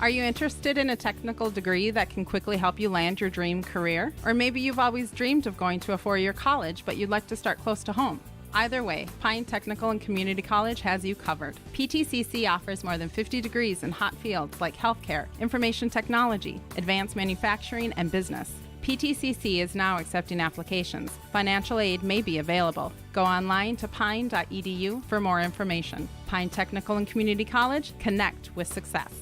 Are you interested in a technical degree that can quickly help you land your dream career? Or maybe you've always dreamed of going to a four-year college, but you'd like to start close to home. Either way, Pine Technical and Community College has you covered. PTCC offers more than 50 degrees in hot fields like healthcare, information technology, advanced manufacturing, and business. PTCC is now accepting applications. Financial aid may be available. Go online to pine.edu for more information. Pine Technical and Community College, connect with success.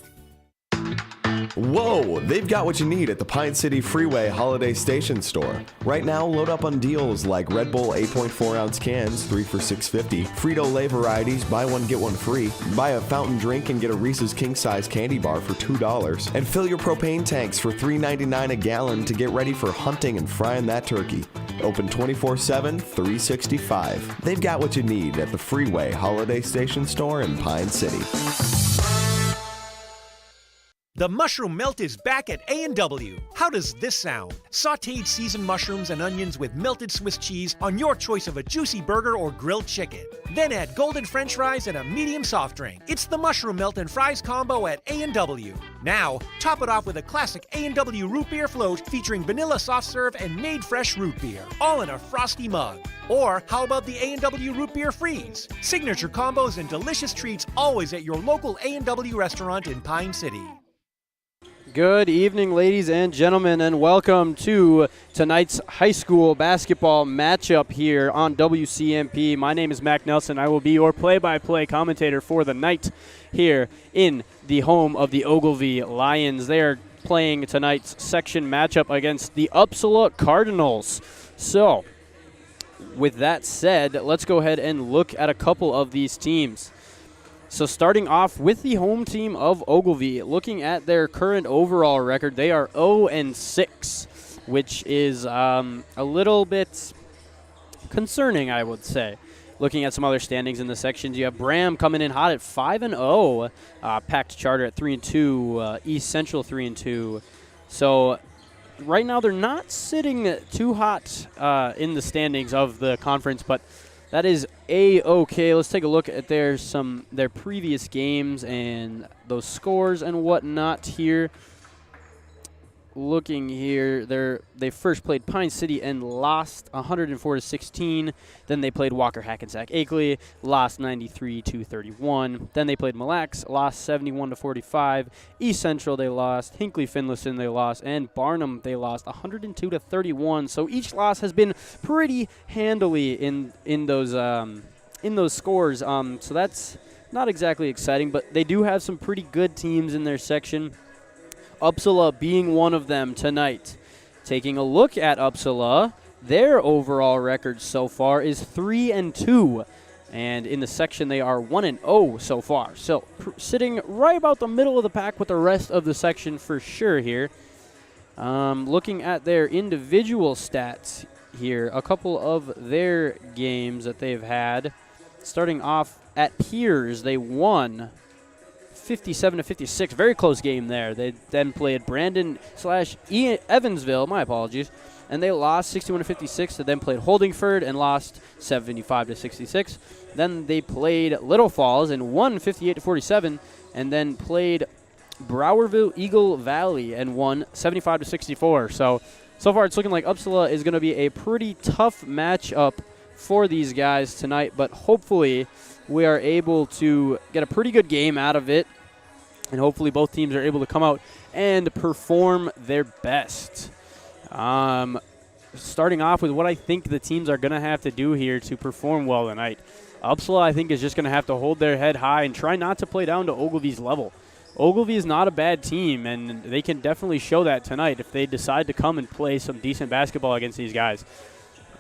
Whoa, they've got what you need at the Pine City Freeway Holiday Station store. Right now, load up on deals like Red Bull 8.4 ounce cans, 3 for $6.50, Frito-Lay varieties, buy one get one free, buy a fountain drink and get a Reese's King Size candy bar for $2, and fill your propane tanks for $3.99 a gallon to get ready for hunting and frying that turkey. Open 24/7, 365. They've got what you need at the Freeway Holiday Station store in Pine City. The mushroom melt is back at A&W. How does this sound? Sautéed seasoned mushrooms and onions with melted Swiss cheese on your choice of a juicy burger or grilled chicken. Then add golden French fries and a medium soft drink. It's the mushroom melt and fries combo at A&W. Now, top it off with a classic A&W root beer float featuring vanilla soft serve and made fresh root beer, all in a frosty mug. Or how about the A&W root beer freeze? Signature combos and delicious treats always at your local A&W restaurant in Pine City. Good evening, ladies and gentlemen, and welcome to tonight's high school basketball matchup here on WCMP. My name is Mac Nelson. I will be your play-by-play commentator for the night here in the home of the Ogilvie Lions. They are playing tonight's section matchup against the Upsala Cardinals. So, with that said, let's go ahead and look at a couple of these teams. So starting off with the home team of Ogilvie, looking at their current overall record, they are 0-6, which is a little bit concerning, I would say. Looking at some other standings in the sections, you have Bram coming in hot at 5-0, Packed Charter at 3-2, East Central 3-2. So right now they're not sitting too hot in the standings of the conference, but that is A-okay. Let's take a look at their previous games and those scores and whatnot here. Looking here, they first played Pine City and lost 104-16. Then they played Walker Hackensack Akeley, lost 93-31. Then they played Mille Lacs, lost 71-45. East Central they lost, Hinckley Finlayson they lost, and Barnum they lost 102-31. So each loss has been pretty handily in those scores. So that's not exactly exciting, but they do have some pretty good teams in their section. Upsala being one of them tonight. Taking a look at Upsala, their overall record so far is 3-2. And in the section, they are 1-0 so far. So sitting right about the middle of the pack with the rest of the section for sure here. Looking at their individual stats here, a couple of their games that they've had. Starting off at Piers, they won 57-56, very close game there. They then played Brandon/Evansville, my apologies, and they lost 61-56. They then played Holdingford and lost 75-66. Then they played Little Falls and won 58-47, and then played Browerville Eagle Valley and won 75-64. So far it's looking like Upsala is going to be a pretty tough matchup for these guys tonight, but hopefully we are able to get a pretty good game out of it. And hopefully both teams are able to come out and perform their best. Starting off with what I think the teams are going to have to do here to perform well tonight. Upsala, I think, is just going to have to hold their head high and try not to play down to Ogilvie's level. Ogilvie is not a bad team, and they can definitely show that tonight if they decide to come and play some decent basketball against these guys.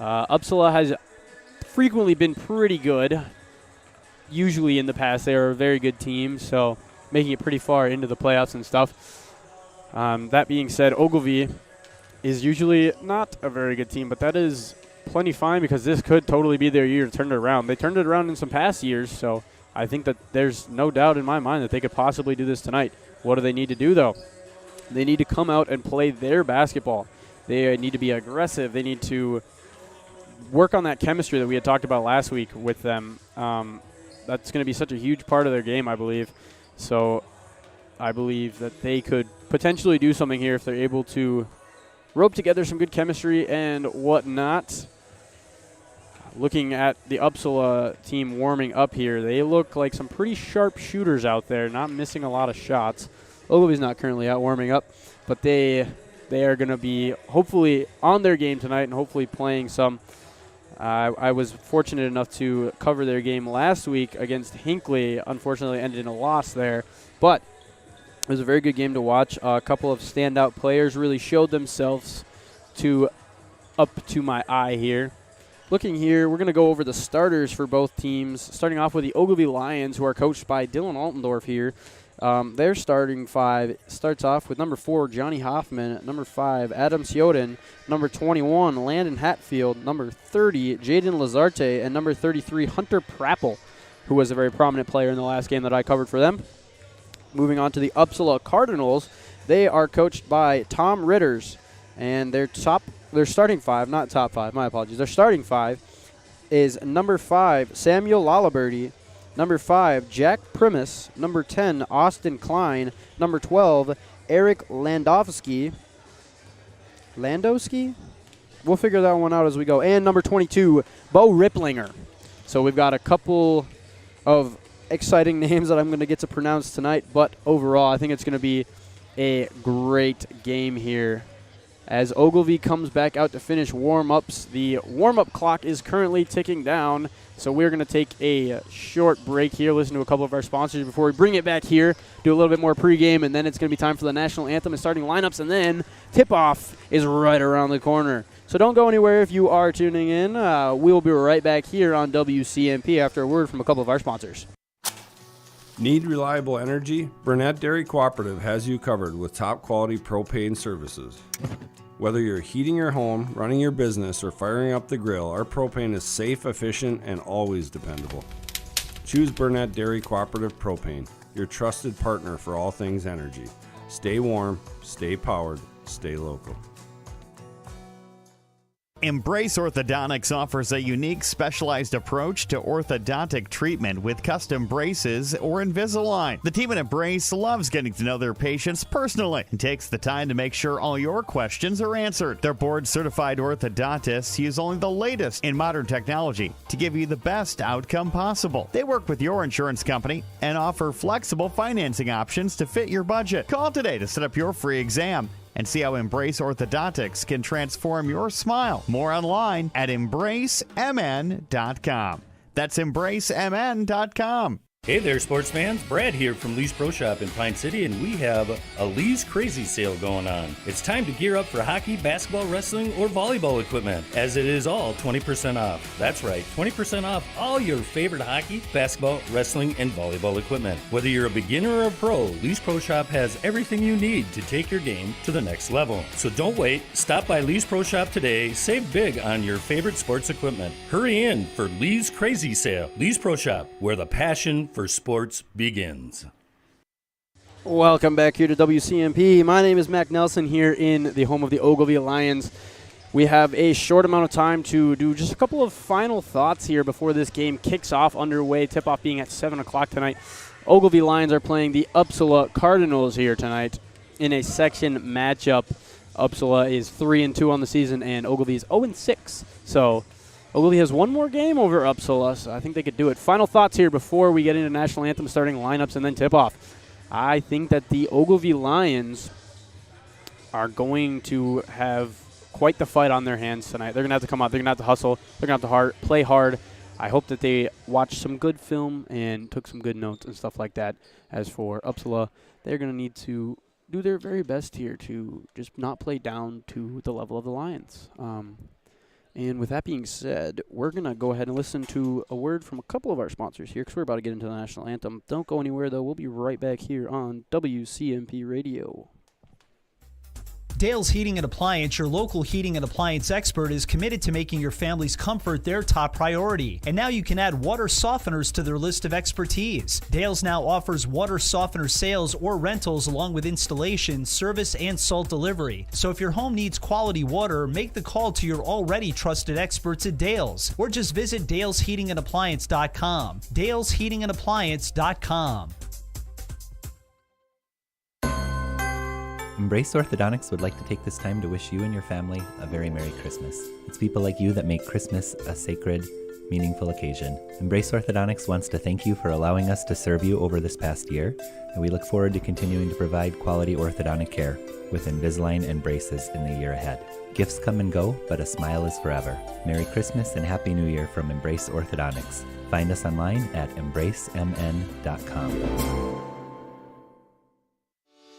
Upsala has frequently been pretty good. Usually in the past, they are a very good team, so making it pretty far into the playoffs and stuff. That being said, Ogilvie is usually not a very good team, but that is plenty fine because this could totally be their year to turn it around. They turned it around in some past years, so I think that there's no doubt in my mind that they could possibly do this tonight. What do they need to do, though? They need to come out and play their basketball. They need to be aggressive. They need to work on that chemistry that we had talked about last week with them. That's going to be such a huge part of their game, I believe. So I believe that they could potentially do something here if they're able to rope together some good chemistry and whatnot. Looking at the Upsala team warming up here, they look like some pretty sharp shooters out there, not missing a lot of shots. Ogilvie's not currently out warming up, but they are going to be hopefully on their game tonight and hopefully playing some. I was fortunate enough to cover their game last week against Hinckley. Unfortunately, ended in a loss there, but it was a very good game to watch. A couple of standout players really showed themselves up to my eye here. Looking here, we're going to go over the starters for both teams, starting off with the Ogilvie Lions, who are coached by Dylan Altendorf here. Their starting five starts off with number 4, Johnny Hoffman, number 5, Adam Sioden, number 21, Landon Hatfield, number 30, Jaden Lazarte, and number 33, Hunter Prappel, who was a very prominent player in the last game that I covered for them. Moving on to the Upsala Cardinals, they are coached by Tom Ritters, and their starting five, not top five, my apologies. Their starting five is number 5, Samuel Lalaberty, number 5, Jack Primus, number 10, Austin Klein, number 12, Eric Landowski. We'll figure that one out as we go. And number 22, Bo Riplinger. So we've got a couple of exciting names that I'm going to get to pronounce tonight, but overall I think it's going to be a great game here. As Ogilvie comes back out to finish warm-ups, the warm-up clock is currently ticking down, so we're going to take a short break here, listen to a couple of our sponsors before we bring it back here, do a little bit more pregame, and then it's going to be time for the national anthem and starting lineups, and then tip-off is right around the corner. So don't go anywhere if you are tuning in. We'll be right back here on WCMP after a word from a couple of our sponsors. Need reliable energy? Burnett Dairy Cooperative has you covered with top-quality propane services. Whether you're heating your home, running your business, or firing up the grill, our propane is safe, efficient, and always dependable. Choose Burnett Dairy Cooperative Propane, your trusted partner for all things energy. Stay warm, stay powered, stay local. Embrace Orthodontics offers a unique, specialized approach to orthodontic treatment with custom braces or Invisalign. The team at Embrace loves getting to know their patients personally and takes the time to make sure all your questions are answered. Their board-certified orthodontists use only the latest in modern technology to give you the best outcome possible. They work with your insurance company and offer flexible financing options to fit your budget. Call today to set up your free exam and see how Embrace Orthodontics can transform your smile. More online at embracemn.com. That's embracemn.com. Hey there, sports fans. Brad here from Lee's Pro Shop in Pine City, and we have a Lee's Crazy Sale going on. It's time to gear up for hockey, basketball, wrestling, or volleyball equipment, as it is all 20% off. That's right, 20% off all your favorite hockey, basketball, wrestling, and volleyball equipment. Whether you're a beginner or a pro, Lee's Pro Shop has everything you need to take your game to the next level. So don't wait. Stop by Lee's Pro Shop today. Save big on your favorite sports equipment. Hurry in for Lee's Crazy Sale. Lee's Pro Shop, where the passion for sports begins. Welcome back here to WCMP. My name is Mac Nelson here in the home of the Ogilvie Lions. We have a short amount of time to do just a couple of final thoughts here before this game kicks off underway, tip-off being at 7 o'clock tonight. Ogilvie Lions are playing the Upsala Cardinals here tonight in a section matchup. Upsala is 3-2 on the season, and Ogilvie is 0-6. So Ogilvie has one more game over Upsala, so I think they could do it. Final thoughts here before we get into national anthem, starting lineups, and then tip-off. I think that the Ogilvie Lions are going to have quite the fight on their hands tonight. They're going to have to come out. They're going to have to hustle. They're going to have to play hard. I hope that they watched some good film and took some good notes and stuff like that. As for Upsala, they're going to need to do their very best here to just not play down to the level of the Lions. And with that being said, we're going to go ahead and listen to a word from a couple of our sponsors here because we're about to get into the national anthem. Don't go anywhere, though. We'll be right back here on WCMP Radio. Dale's Heating and Appliance, your local heating and appliance expert, is committed to making your family's comfort their top priority. And now you can add water softeners to their list of expertise. Dale's now offers water softener sales or rentals along with installation, service, and salt delivery. So if your home needs quality water, make the call to your already trusted experts at Dale's, or just visit dalesheatingandappliance.com. dalesheatingandappliance.com. Embrace Orthodontics would like to take this time to wish you and your family a very Merry Christmas. It's people like you that make Christmas a sacred, meaningful occasion. Embrace Orthodontics wants to thank you for allowing us to serve you over this past year, and we look forward to continuing to provide quality orthodontic care with Invisalign and braces in the year ahead. Gifts come and go, but a smile is forever. Merry Christmas and Happy New Year from Embrace Orthodontics. Find us online at embracemn.com.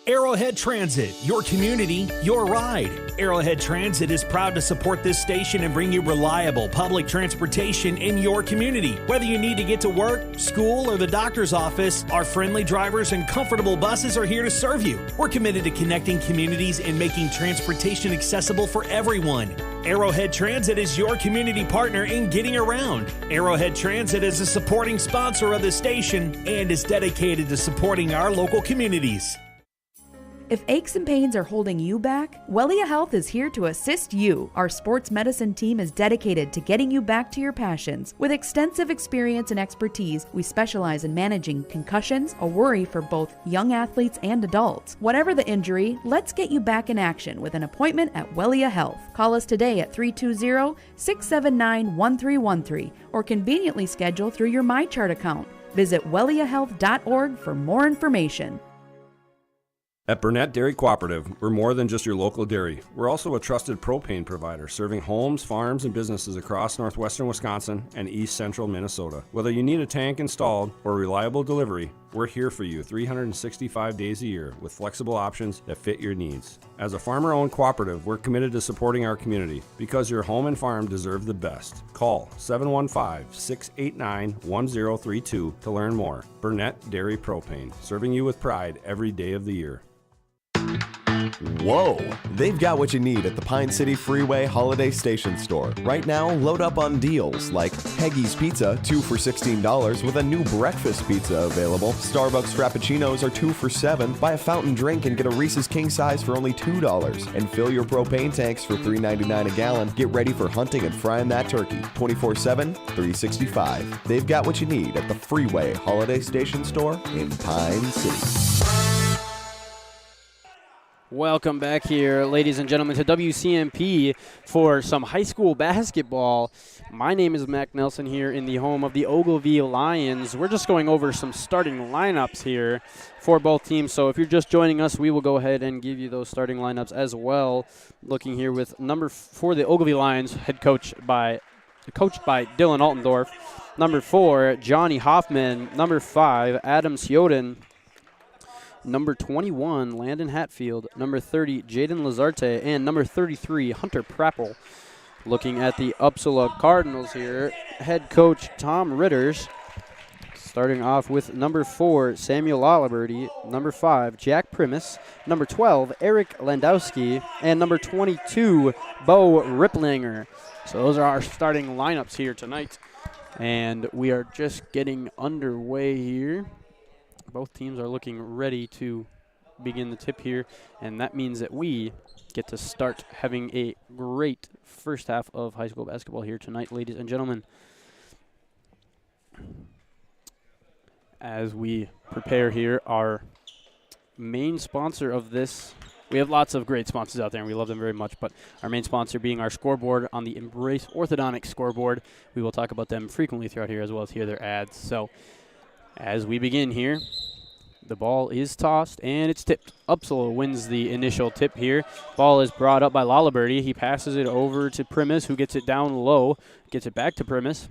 Arrowhead Transit, your community, your ride. Arrowhead Transit is proud to support this station and bring you reliable public transportation in your community. Whether you need to get to work, school, or the doctor's office, our friendly drivers and comfortable buses are here to serve you. We're committed to connecting communities and making transportation accessible for everyone. Arrowhead Transit is your community partner in getting around. Arrowhead Transit is a supporting sponsor of the station and is dedicated to supporting our local communities. If aches and pains are holding you back, Wellia Health is here to assist you. Our sports medicine team is dedicated to getting you back to your passions. With extensive experience and expertise, we specialize in managing concussions, a worry for both young athletes and adults. Whatever the injury, let's get you back in action with an appointment at Wellia Health. Call us today at 320-679-1313 or conveniently schedule through your MyChart account. Visit welliahealth.org for more information. At Burnett Dairy Cooperative, we're more than just your local dairy. We're also a trusted propane provider, serving homes, farms, and businesses across northwestern Wisconsin and east central Minnesota. Whether you need a tank installed or reliable delivery, we're here for you 365 days a year with flexible options that fit your needs. As a farmer-owned cooperative, we're committed to supporting our community because your home and farm deserve the best. Call 715-689-1032 to learn more. Burnett Dairy Propane, serving you with pride every day of the year. Whoa! They've got what you need at the Pine City Freeway Holiday Station Store. Right now, load up on deals like Haggie's Pizza, 2 for $16 with a new breakfast pizza available. Starbucks Frappuccinos are 2 for $7. Buy a fountain drink and get a Reese's King Size for only $2. And fill your propane tanks for $3.99 a gallon. Get ready for hunting and frying that turkey 24/7, 365. They've got what you need at the Freeway Holiday Station Store in Pine City. Welcome back here, ladies and gentlemen, to WCMP for some high school basketball. My name is Mac Nelson here in the home of the Ogilvie Lions. We're just going over some starting lineups here for both teams. So if you're just joining us, we will go ahead and give you those starting lineups as well. Looking here with number 4, the Ogilvie Lions, coached by Dylan Altendorf. Number 4, Johnny Hoffman. Number 5, Adam Sioden. Number 21, Landon Hatfield. Number 30, Jaden Lazarte. And number 33, Hunter Prappel. Looking at the Upsala Cardinals here, head coach Tom Ritters. Starting off with number 4, Samuel Laliberty. Number 5, Jack Primus. Number 12, Eric Landowski. And number 22, Bo Ripplinger. So those are our starting lineups here tonight. And we are just getting underway here. Both teams are looking ready to begin the tip here, and that means that we get to start having a great first half of high school basketball here tonight, ladies and gentlemen. As we prepare here, our main sponsor of this, we have lots of great sponsors out there, and we love them very much, but our main sponsor being our scoreboard on the Embrace Orthodontics scoreboard. We will talk about them frequently throughout here as well as hear their ads. So as we begin here, the ball is tossed, and it's tipped. Upsala wins the initial tip here. Ball is brought up by Laliberty. He passes it over to Primus, who gets it down low, gets it back to Primus.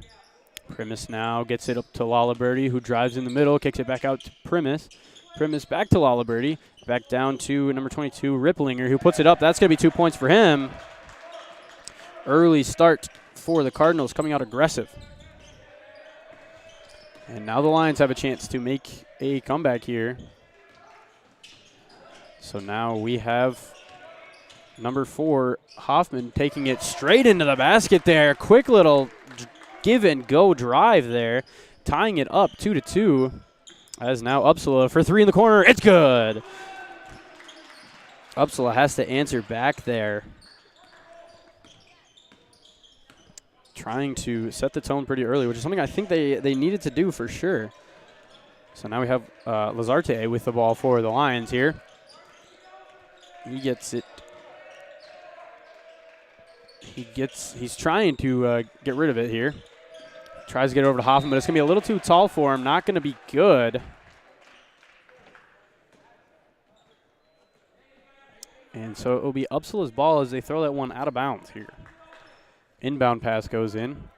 Primus now gets it up to Laliberty, who drives in the middle, kicks it back out to Primus. Primus back to Laliberty, back down to number 22, Ripplinger, who puts it up. That's going to be 2 points for him. Early start for the Cardinals, coming out aggressive. And now the Lions have a chance to make a comeback here. So now we have number 4, Hoffman, taking it straight into the basket there. Quick little give-and-go drive there, tying it up 2-2. As now Upsala for 3 in the corner. It's good. Upsala has to answer back there. Trying to set the tone pretty early, which is something I think they needed to do for sure. So now we have Lazarte with the ball for the Lions here. He gets it. He's trying to get rid of it here. Tries to get over to Hoffman, but it's going to be a little too tall for him. Not going to be good. And so it will be Upsala's ball as they throw that one out of bounds here. Inbound pass goes in.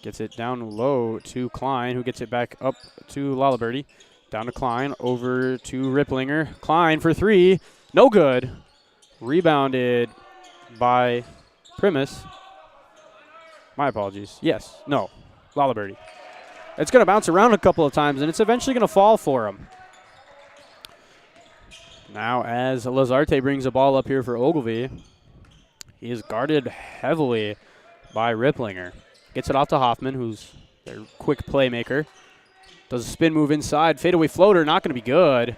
Gets it down low to Klein, who gets it back up to Lalaberty. Down to Klein, over to Ripplinger. Klein for three. No good. Rebounded by Primus. My apologies. Yes. No. Lalaberty. It's going to bounce around a couple of times, and it's eventually going to fall for him. Now as Lazarte brings the ball up here for Ogilvie, he is guarded heavily by Ripplinger. Gets it off to Hoffman, who's their quick playmaker. Does a spin move inside. Fadeaway floater, not going to be good.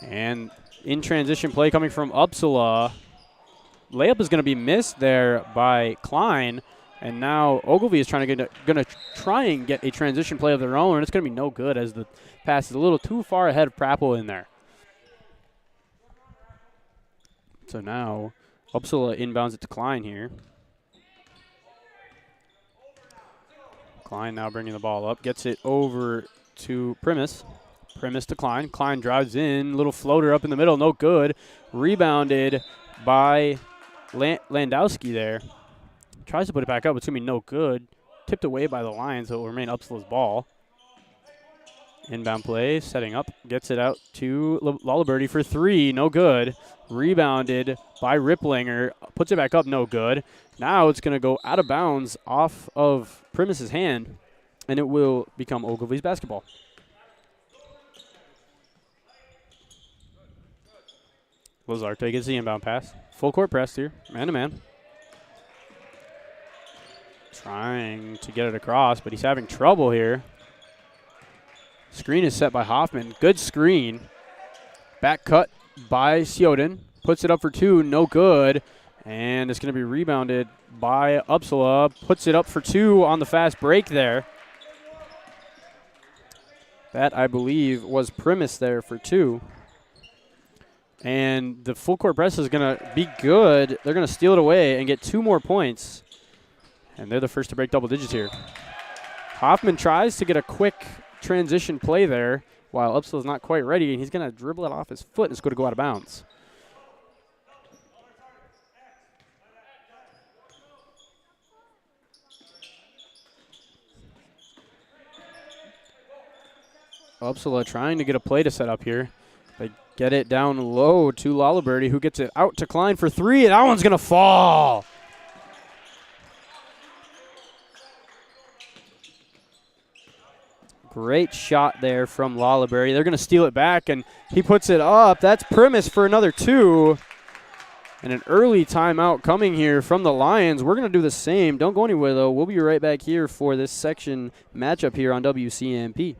And in transition play coming from Upsala. Layup is going to be missed there by Klein. And now Ogilvie is going to try and get a transition play of their own, and it's going to be no good as the pass is a little too far ahead of Prappel in there. So now Upsala inbounds it to Klein here. Klein now bringing the ball up. Gets it over to Primus. Primus to Klein. Klein drives in. Little floater up in the middle. No good. Rebounded by Landowski there. Tries to put it back up. It's going to be no good. Tipped away by the Lions, so it will remain Upsala's ball. Inbound play, setting up. Gets it out to Lalaberty for three. No good. Rebounded by Ripplinger. Puts it back up. No good. Now it's going to go out of bounds off of Primus's hand, and it will become Ogilvie's basketball. Lazarte gets the inbound pass. Full court press here. Man-to-man. Trying to get it across, but he's having trouble here. Screen is set by Hoffman. Good screen. Back cut by Sioden. Puts it up for two. No good. And it's going to be rebounded by Upsala. Puts it up for two on the fast break there. That, I believe, was Primus there for two. And the full court press is going to be good. They're going to steal it away and get 2 more points. And they're the first to break double digits here. Hoffman tries to get a quick transition play there while Upsala's not quite ready, and he's going to dribble it off his foot, and it's going to go out of bounds. Upsala trying to get a play to set up here. They get it down low to Lalaberty, who gets it out to Klein for three, and that one's going to fall. Great shot there from Lalaberty. They're going to steal it back, and he puts it up. That's Primus for another 2. And an early timeout coming here from the Lions. We're going to do the same. Don't go anywhere, though. We'll be right back here for this section matchup here on WCMP.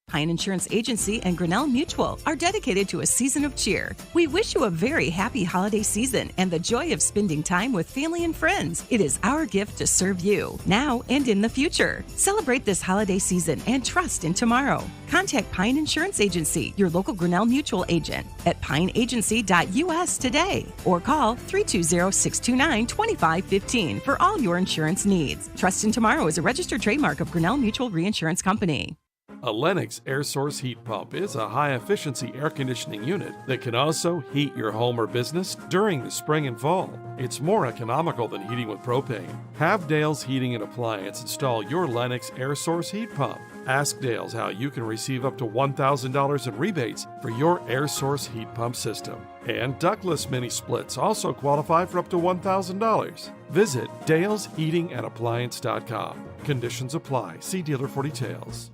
Pine Insurance Agency and Grinnell Mutual are dedicated to a season of cheer. We wish you a very happy holiday season and the joy of spending time with family and friends. It is our gift to serve you, now and in the future. Celebrate this holiday season and trust in tomorrow. Contact Pine Insurance Agency, your local Grinnell Mutual agent, at pineagency.us today, or call 320-629-2515 for all your insurance needs. Trust in Tomorrow is a registered trademark of Grinnell Mutual Reinsurance Company. A Lennox air source heat pump is a high-efficiency air conditioning unit that can also heat your home or business during the spring and fall. It's more economical than heating with propane. Have Dale's Heating and Appliance install your Lennox air source heat pump. Ask Dale's how you can receive up to $1,000 in rebates for your air source heat pump system. And ductless mini splits also qualify for up to $1,000. Visit dalesheatingandappliance.com. Conditions apply. See dealer for details.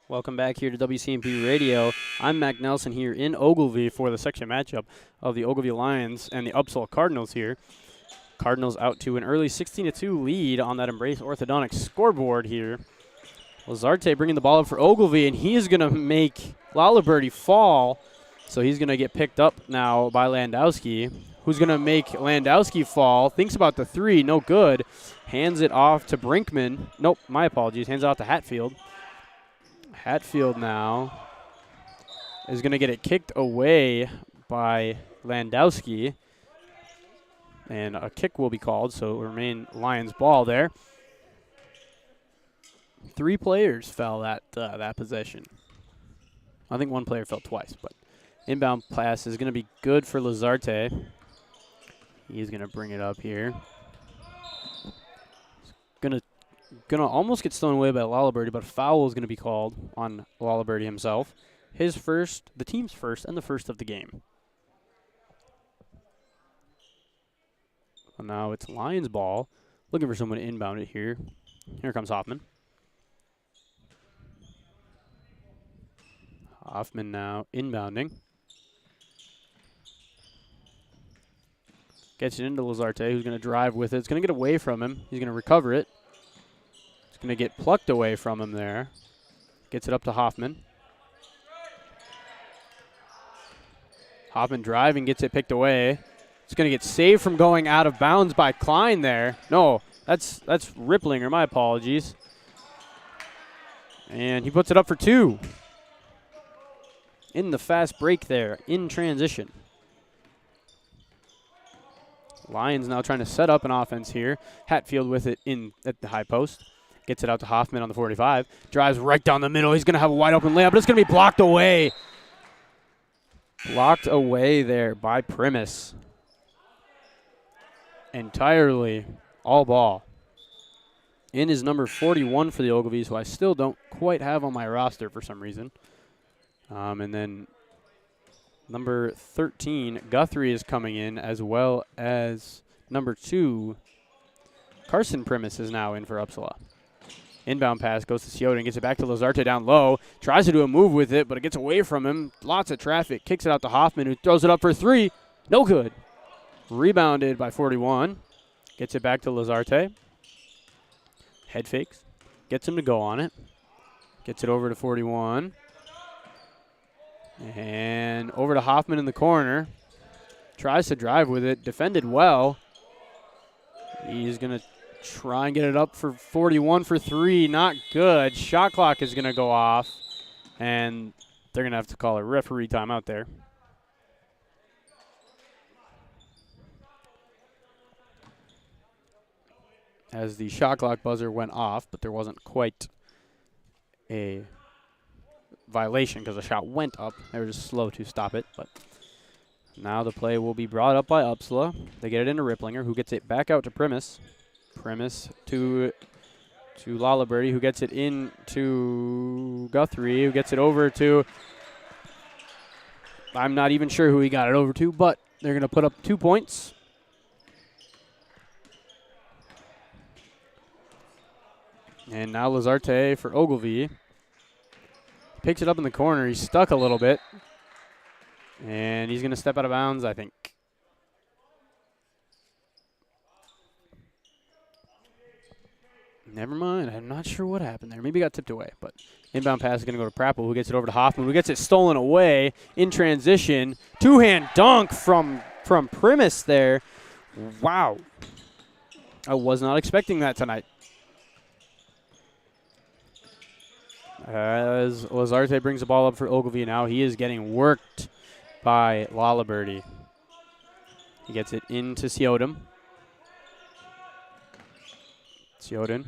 Welcome back here to WCMP Radio. I'm Mac Nelson here in Ogilvie for the section matchup of the Ogilvie Lions and the Upsala Cardinals here. Cardinals out to an early 16-2 lead on that Embrace Orthodontics scoreboard here. Lazarte bringing the ball up for Ogilvie, and he is going to make Lalaberty fall. So he's going to get picked up now by Landowski, who's going to make Landowski fall. Thinks about the three, no good. Hands it off to Brinkman. Nope, my apologies. Hands it off to Hatfield. Hatfield now is going to get it kicked away by Landowski. And a kick will be called, so it will remain Lions ball there. 3 players fell that possession. I think 1 player fell twice, but inbound pass is going to be good for Lazarte. He's going to bring it up here. Gonna almost get stolen away by Lalaberty, but a foul is going to be called on Lalaberty himself. His first, the team's first, and the first of the game. So now it's Lions ball. Looking for someone to inbound it here. Here comes Hoffman. Hoffman now inbounding. Gets it into Lazarte, who's going to drive with it. It's going to get away from him. He's going to recover it. It's going to get plucked away from him there. Gets it up to Hoffman. Hoffman driving, gets it picked away. It's going to get saved from going out of bounds by Klein there. No, that's Ripplinger. My apologies. And he puts it up for 2. In the fast break there, in transition. Lions now trying to set up an offense here. Hatfield with it in at the high post. Gets it out to Hoffman on the 45. Drives right down the middle. He's going to have a wide open layup, but it's going to be blocked away. Blocked away there by Primus. Entirely all ball. In is number 41 for the Ogilvies, who I still don't quite have on my roster for some reason. And then number 13, Guthrie, is coming in, as well as number 2, Carson Primus is now in for Upsala. Inbound pass goes to Ciota and gets it back to Lazarte down low. Tries to do a move with it, but it gets away from him. Lots of traffic. Kicks it out to Hoffman, who throws it up for 3. No good. Rebounded by 41. Gets it back to Lazarte. Head fakes. Gets him to go on it. Gets it over to 41. And over to Hoffman in the corner. Tries to drive with it. Defended well. He's going to try and get it up for 41 for 3. Not good. Shot clock is going to go off. And they're going to have to call a referee timeout there. As the shot clock buzzer went off, but there wasn't quite a violation because the shot went up. They were just slow to stop it. But now the play will be brought up by Upsala. They get it into Ripplinger, who gets it back out to Primus. Primus to Lalaberty, who gets it in to Guthrie, who gets it over to, I'm not even sure who he got it over to, but they're going to put up 2 points. And now Lazarte for Ogilvie. Picks it up in the corner. He's stuck a little bit. And he's going to step out of bounds, I think. Never mind. I'm not sure what happened there. Maybe he got tipped away. But inbound pass is going to go to Prappel, who gets it over to Hoffman, who gets it stolen away in transition. Two-hand dunk from Primus there. Wow. I was not expecting that tonight. As Lazarte brings the ball up for Ogilvie now, he is getting worked by Lalaberty. He gets it into Ciodin. Ciodin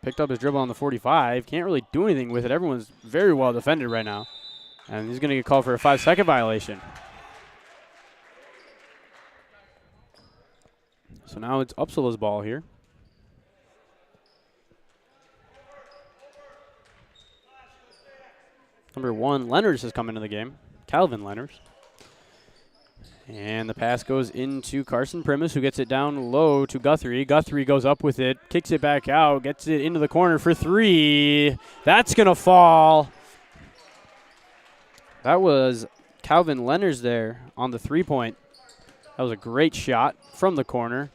picked up his dribble on the 45. Can't really do anything with it. Everyone's very well defended right now. And he's going to get called for a 5-second violation. So now it's Upsala's ball here. Number 1, Lenners has come into the game. Calvin Lenners. And the pass goes into Carson Primus, who gets it down low to Guthrie. Guthrie goes up with it, kicks it back out, gets it into the corner for 3. That's going to fall. That was Calvin Lenners there on the 3-point. That was a great shot from the corner.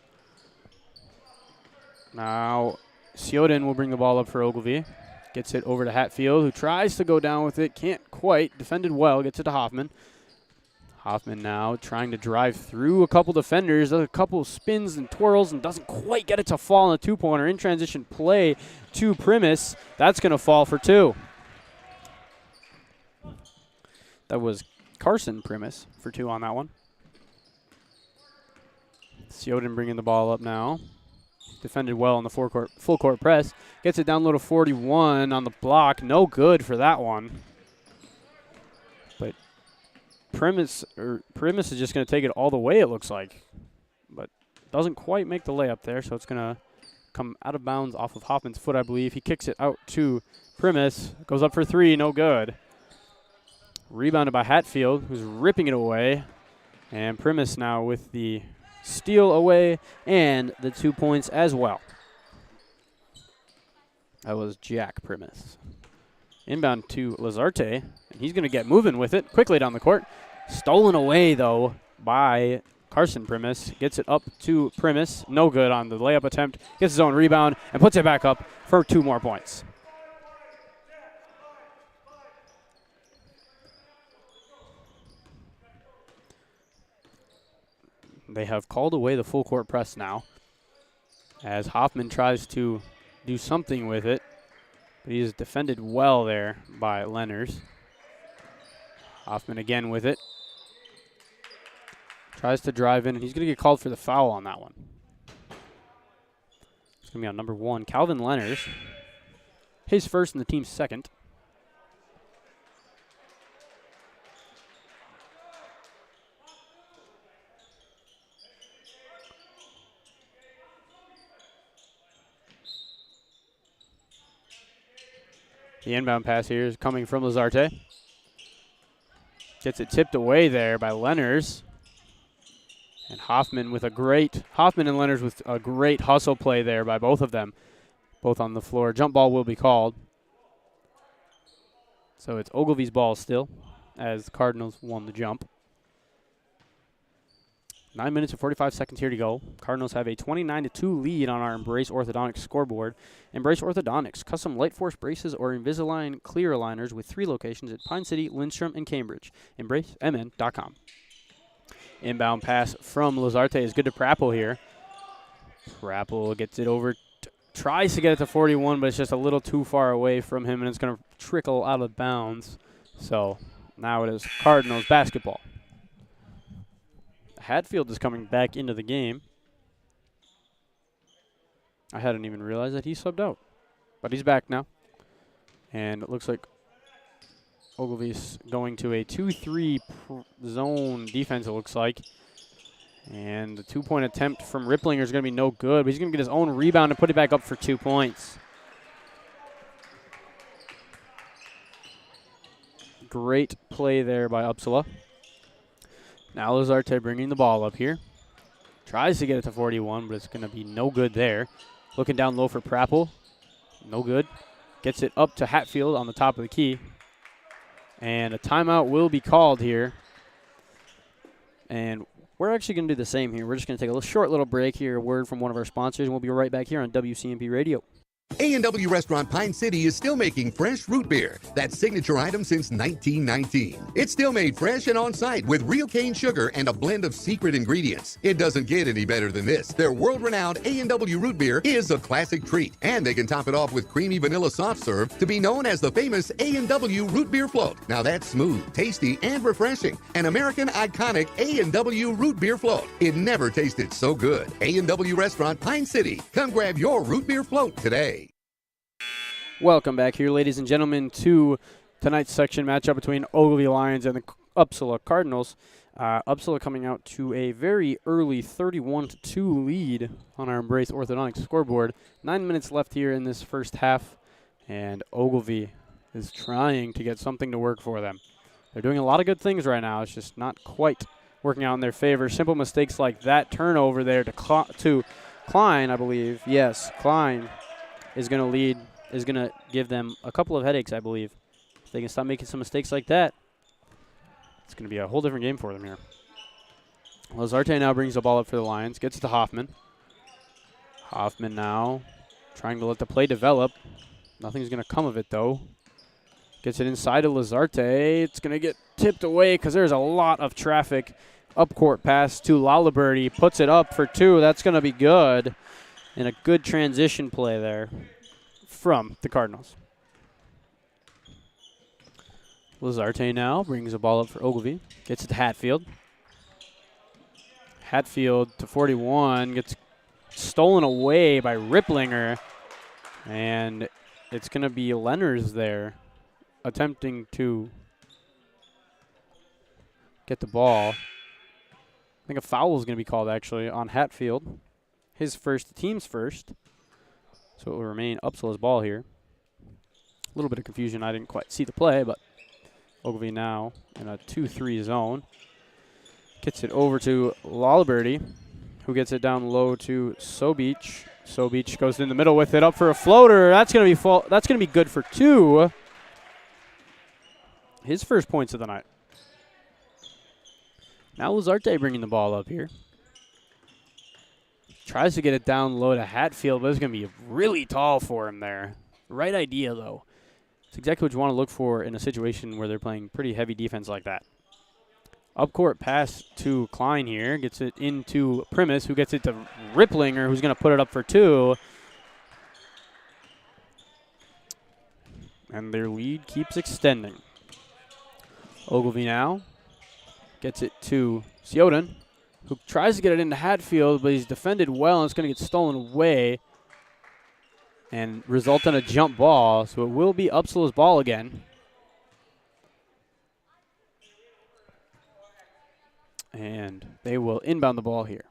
Now Ciodin will bring the ball up for Ogilvie. Gets it over to Hatfield, who tries to go down with it. Can't quite. Defended well. Gets it to Hoffman. Hoffman now trying to drive through a couple defenders. Does a couple spins and twirls and doesn't quite get it to fall on a 2-pointer. In transition play to Primus. That's going to fall for 2. That was Carson Primus for 2 on that one. Sioden bringing the ball up now. Defended well on the full court press. Gets it down low to 41 on the block. No good for that one. But Primus is just going to take it all the way, it looks like. But doesn't quite make the layup there, so it's going to come out of bounds off of Hoffman's foot, I believe. He kicks it out to Primus. Goes up for 3, no good. Rebounded by Hatfield, who's ripping it away. And Primus now with the steal away and the 2 points as well. That was Jack Primus. Inbound to Lazarte, and he's going to get moving with it quickly down the court. Stolen away, though, by Carson Primus. Gets it up to Primus. No good on the layup attempt. Gets his own rebound and puts it back up for 2 more points. They have called away the full court press now as Hoffman tries to do something with it, but he is defended well there by Lenners. Hoffman again with it. Tries to drive in, and he's going to get called for the foul on that one. It's going to be on number 1, Calvin Lenners. His first and the team's second. The inbound pass here is coming from Lazarte. Gets it tipped away there by Lenners. And Hoffman and Lenners with a great hustle play there by both of them. Both on the floor. Jump ball will be called. So it's Ogilvie's ball still as the Cardinals won the jump. 9 minutes and 45 seconds here to go. Cardinals have a 29-2 lead on our Embrace Orthodontics scoreboard. Embrace Orthodontics, custom light force braces or Invisalign clear aligners with 3 locations at Pine City, Lindstrom, and Cambridge. EmbraceMN.com. Inbound pass from Lazarte is good to Prapple here. Prapple gets it over, tries to get it to 41, but it's just a little too far away from him, and it's going to trickle out of bounds. So now it is Cardinals basketball. Hatfield is coming back into the game. I hadn't even realized that he subbed out. But he's back now. And it looks like Ogilvie's going to a 2-3 zone defense, it looks like. And the 2-point attempt from Ripplinger is going to be no good, but he's going to get his own rebound and put it back up for 2 points. Great play there by Upsala. Now Lazarte bringing the ball up here. Tries to get it to 41, but it's going to be no good there. Looking down low for Prapple. No good. Gets it up to Hatfield on the top of the key. And a timeout will be called here. And we're actually going to do the same here. We're just going to take a short little break here, a word from one of our sponsors, and we'll be right back here on WCMP Radio. A&W Restaurant Pine City is still making fresh root beer. That signature item since 1919. It's still made fresh and on site with real cane sugar and a blend of secret ingredients. It doesn't get any better than this. Their world-renowned A&W root beer is a classic treat, and they can top it off with creamy vanilla soft serve to be known as the famous A&W root beer float. Now that's smooth, tasty, and refreshing. An American iconic A&W root beer float. It never tasted so good. A&W Restaurant Pine City. Come grab your root beer float today. Welcome back here, ladies and gentlemen, to tonight's section matchup between Ogilvie Lions and the Upsala Cardinals. Upsala coming out to a very early 31-2 lead on our Embrace Orthodontics scoreboard. 9 minutes left here in this first half, and Ogilvie is trying to get something to work for them. They're doing a lot of good things right now. It's just not quite working out in their favor. Simple mistakes like that turnover there to Klein, I believe. Yes, Klein is going to give them a couple of headaches, I believe. If they can stop making some mistakes like that, it's going to be a whole different game for them here. Lazarte now brings the ball up for the Lions, gets it to Hoffman. Hoffman now trying to let the play develop. Nothing's going to come of it, though. Gets it inside of Lazarte. It's going to get tipped away because there's a lot of traffic. Up-court pass to Laliberty. Puts it up for 2. That's going to be good. And a good transition play there from the Cardinals. Lazarte now brings the ball up for Ogilvie. Gets it to Hatfield. Hatfield to 41. Gets stolen away by Ripplinger. And it's going to be Lenners there attempting to get the ball. I think a foul is going to be called, actually, on Hatfield. His first, the team's first. So it will remain Upsala's ball here. A little bit of confusion. I didn't quite see the play, but Ogilvie now in a 2-3 zone. Gets it over to Laliberty, who gets it down low to Sobich. Sobich goes in the middle with it, up for a floater. That's going to be good for 2. His first points of the night. Now Lazarte bringing the ball up here. Tries to get it down low to Hatfield, but it's going to be really tall for him there. Right idea, though. It's exactly what you want to look for in a situation where they're playing pretty heavy defense like that. Up court pass to Klein here. Gets it into Primus, who gets it to Ripplinger, who's going to put it up for 2. And their lead keeps extending. Ogilvie now gets it to Sioden, who tries to get it into Hatfield, but he's defended well, and it's going to get stolen away and result in a jump ball. So it will be Upsala's ball again. And they will inbound the ball here.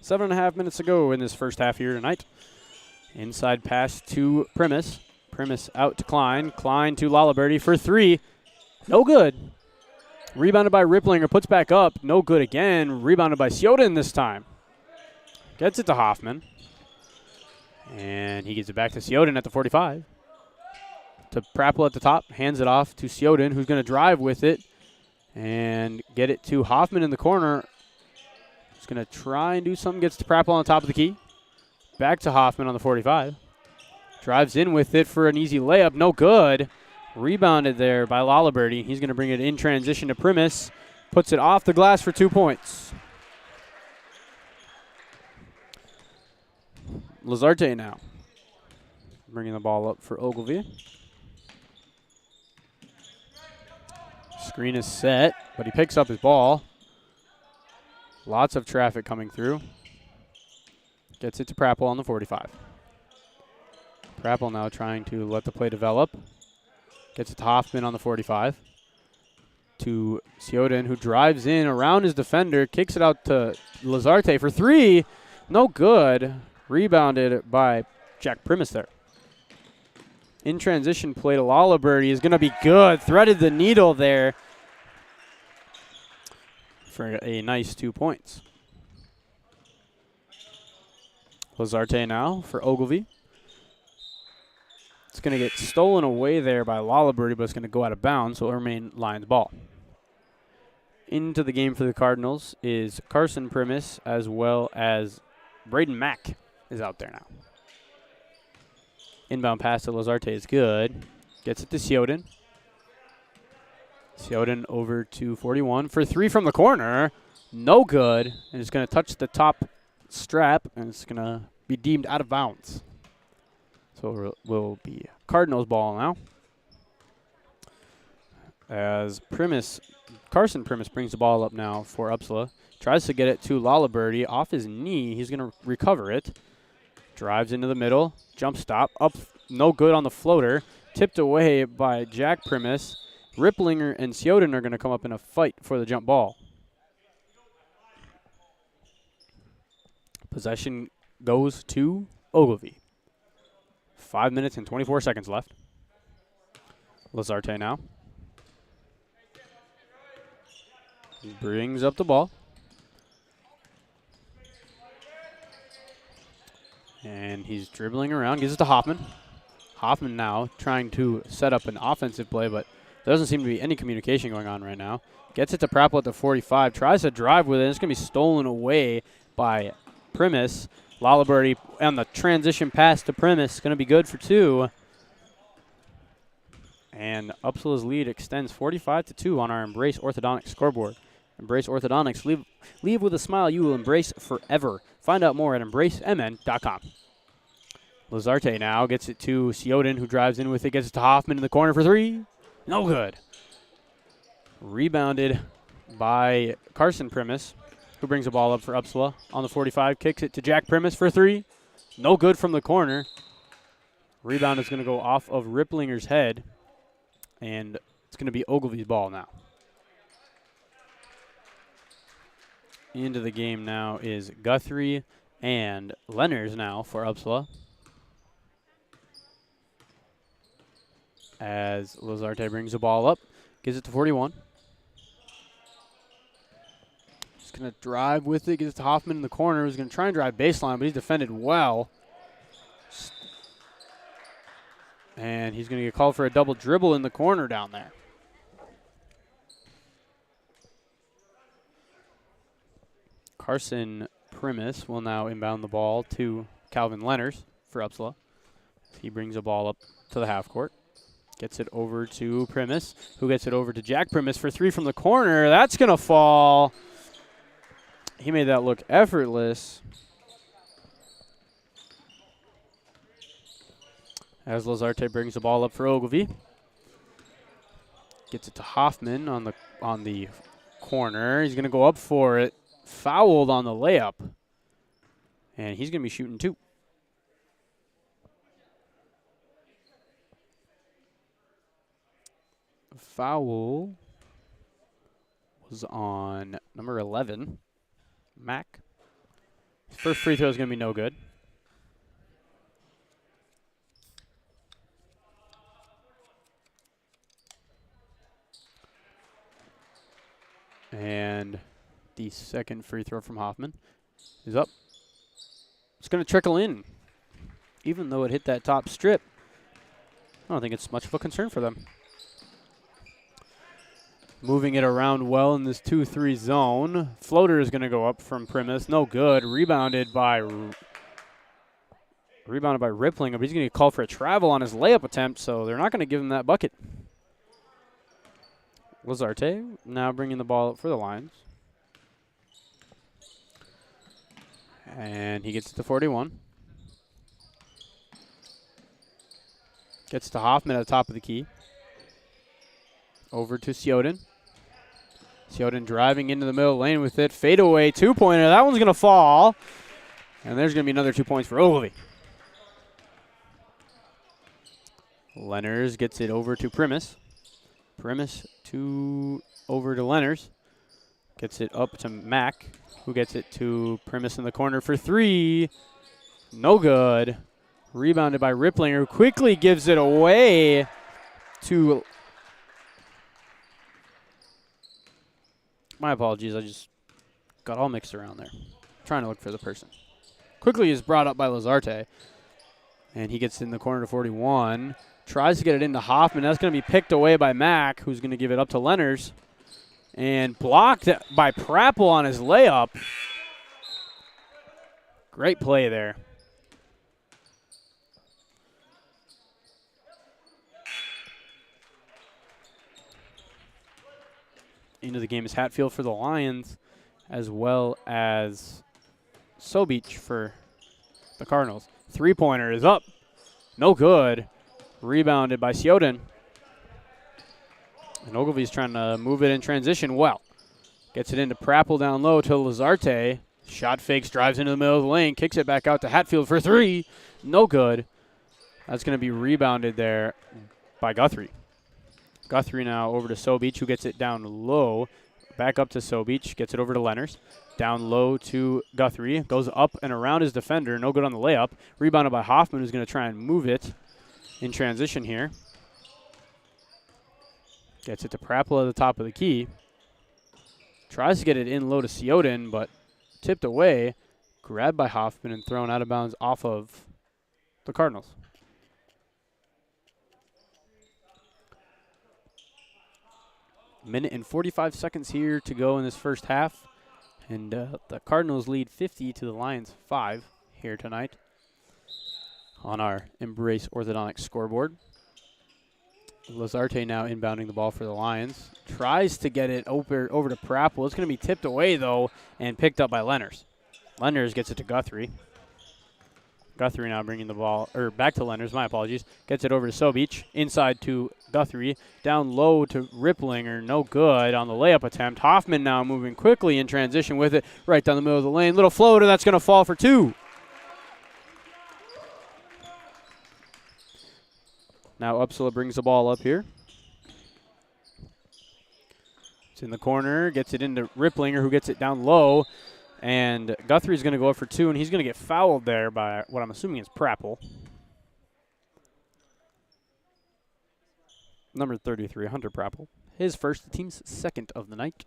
7.5 minutes to go in this first half here tonight. Inside pass to Primus. Primus out to Klein. Klein to Laliberty for 3. No good. Rebounded by Ripplinger. Puts back up. No good again. Rebounded by Sioden this time. Gets it to Hoffman. And he gives it back to Sioden at the 45. To Prappel at the top. Hands it off to Sioden, who's going to drive with it and get it to Hoffman in the corner. He's going to try and do something. Gets to Prappel on the top of the key. Back to Hoffman on the 45. Drives in with it for an easy layup. No good. Rebounded there by Laliberty. He's going to bring it in transition to Primus. Puts it off the glass for 2 points. Lazarte now bringing the ball up for Ogilvie. Screen is set, but he picks up his ball. Lots of traffic coming through. Gets it to Prappel on the 45. Prappel now trying to let the play develop. Gets it to Hoffman on the 45. To Sioden, who drives in around his defender. Kicks it out to Lazarte for 3. No good. Rebounded by Jack Primus there. In transition play to Laliberty is going to be good. Threaded the needle there for a nice 2 points. Lazarte now for Ogilvie. It's going to get stolen away there by Laliberty, but it's going to go out of bounds, so it'll remain Lions ball. Into the game for the Cardinals is Carson Primus, as well as Braden Mack is out there now. Inbound pass to Lazarte is good. Gets it to Sioden. Sioden over to 41 for 3 from the corner. No good. And it's going to touch the top strap, and it's going to be deemed out of bounds. So it will be Cardinals ball now. As Carson Primus brings the ball up now for Upsala. Tries to get it to Laliberty off his knee. He's going to recover it. Drives into the middle. Jump stop. Up. No good on the floater. Tipped away by Jack Primus. Ripplinger and Sioden are going to come up in a fight for the jump ball. Possession goes to Ogilvie. 5 minutes and 24 seconds left. Lazarte now. He brings up the ball. And he's dribbling around. Gives it to Hoffman. Hoffman now trying to set up an offensive play, but there doesn't seem to be any communication going on right now. Gets it to Prappel at the 45. Tries to drive with it. It's going to be stolen away by Primus. Laliberty on the transition pass to Primus. Going to be good for 2. And Upsala's lead extends 45-2 on our Embrace Orthodontics scoreboard. Embrace Orthodontics. Leave with a smile you will embrace forever. Find out more at embracemn.com. Lazarte now gets it to Sioden, who drives in with it, gets it to Hoffman in the corner for three. No good. Rebounded by Carson Primus, who brings the ball up for Upsala on the 45, kicks it to Jack Primus for three. No good from the corner. Rebound is going to go off of Ripplinger's head, and it's going to be Ogilvie's ball now. Into the game now is Guthrie and Lenners now for Upsala, as Lazarte brings the ball up, gives it to 41. He's going to drive with it, gives it to Hoffman in the corner, who's going to try and drive baseline, but he's defended well. And he's going to get called for a double dribble in the corner down there. Carson Primus will now inbound the ball to Calvin Lenners for Upsala. He brings the ball up to the half court. Gets it over to Primus, who gets it over to Jack Primus for three from the corner. That's going to fall. He made that look effortless. As Lazarte brings the ball up for Ogilvie. Gets it to Hoffman on the corner. He's going to go up for it. Fouled on the layup. And he's going to be shooting two. Foul was on number 11, Mac. His first free throw is going to be no good. And the second free throw from Hoffman is up. It's going to trickle in. Even though it hit that top strip, I don't think it's much of a concern for them. Moving it around well in this 2-3 zone. Floater is going to go up from Primus. No good. Rebounded by Rippling, but he's going to get called for a travel on his layup attempt, so they're not going to give him that bucket. Lazarte now bringing the ball up for the Lions. And he gets it to 41. Gets to Hoffman at the top of the key. Over to Sioden. Sioden driving into the middle lane with it. Fadeaway two-pointer. That one's going to fall. And there's going to be another 2 points for Ogilvie. Lenners gets it over to Primus. Primus over to Lenners. Gets it up to Mack, who gets it to Primus in the corner for three. No good. Rebounded by Ripplinger, who quickly gives it away to... My apologies, I just got all mixed around there. Trying to look for the person. Quickly is brought up by Lazarte. And he gets in the corner to 41. Tries to get it into Hoffman. That's going to be picked away by Mack, who's going to give it up to Lenners. And blocked by Prapple on his layup. Great play there. Into the game is Hatfield for the Lions, as well as Sobich for the Cardinals. Three-pointer is up. No good. Rebounded by Sioden. And Ogilvie's trying to move it in transition well. Gets it into Prapple down low to Lazarte. Shot fakes, drives into the middle of the lane, kicks it back out to Hatfield for three. No good. That's going to be rebounded there by Guthrie. Guthrie now over to Sobich, who gets it down low. Back up to Sobich, gets it over to Lenners. Down low to Guthrie. Goes up and around his defender. No good on the layup. Rebounded by Hoffman, who's going to try and move it in transition here. Gets it to Prapple at the top of the key. Tries to get it in low to Sioden, but tipped away. Grabbed by Hoffman and thrown out of bounds off of the Cardinals. Minute and 45 seconds here to go in this first half. And the Cardinals lead 50 to the Lions 5 here tonight on our Embrace Orthodontics scoreboard. Lazarte now inbounding the ball for the Lions. Tries to get it over to Prapple. It's going to be tipped away, though, and picked up by Lenners. Lenners gets it to Guthrie. Guthrie now bringing the ball, or back to Lenders, my apologies. Gets it over to Sobich, inside to Guthrie, down low to Ripplinger, no good on the layup attempt. Hoffman now moving quickly in transition with it, right down the middle of the lane. Little floater, that's going to fall for 2. Now Upsala brings the ball up here. It's in the corner, gets it into Ripplinger, who gets it down low. And Guthrie's going to go up for 2, and he's going to get fouled there by what I'm assuming is Prappel. Number 33, Hunter Prappel. His first, the team's second of the night.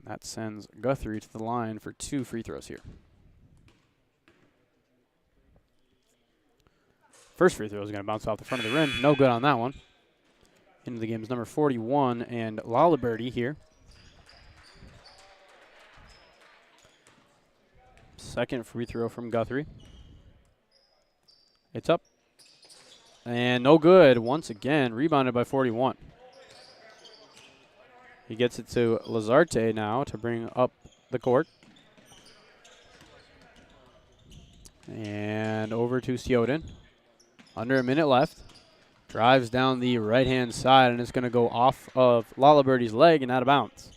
That sends Guthrie to the line for 2 free throws here. First free throw is going to bounce off the front of the rim. No good on that one. Into the game is number 41, and Laliberty here. Second free throw from Guthrie. It's up. And no good. Once again, rebounded by 41. He gets it to Lazarte now to bring up the court. And over to Sioden. Under a minute left. Drives down the right-hand side, and it's going to go off of Laliberty's leg and out of bounds.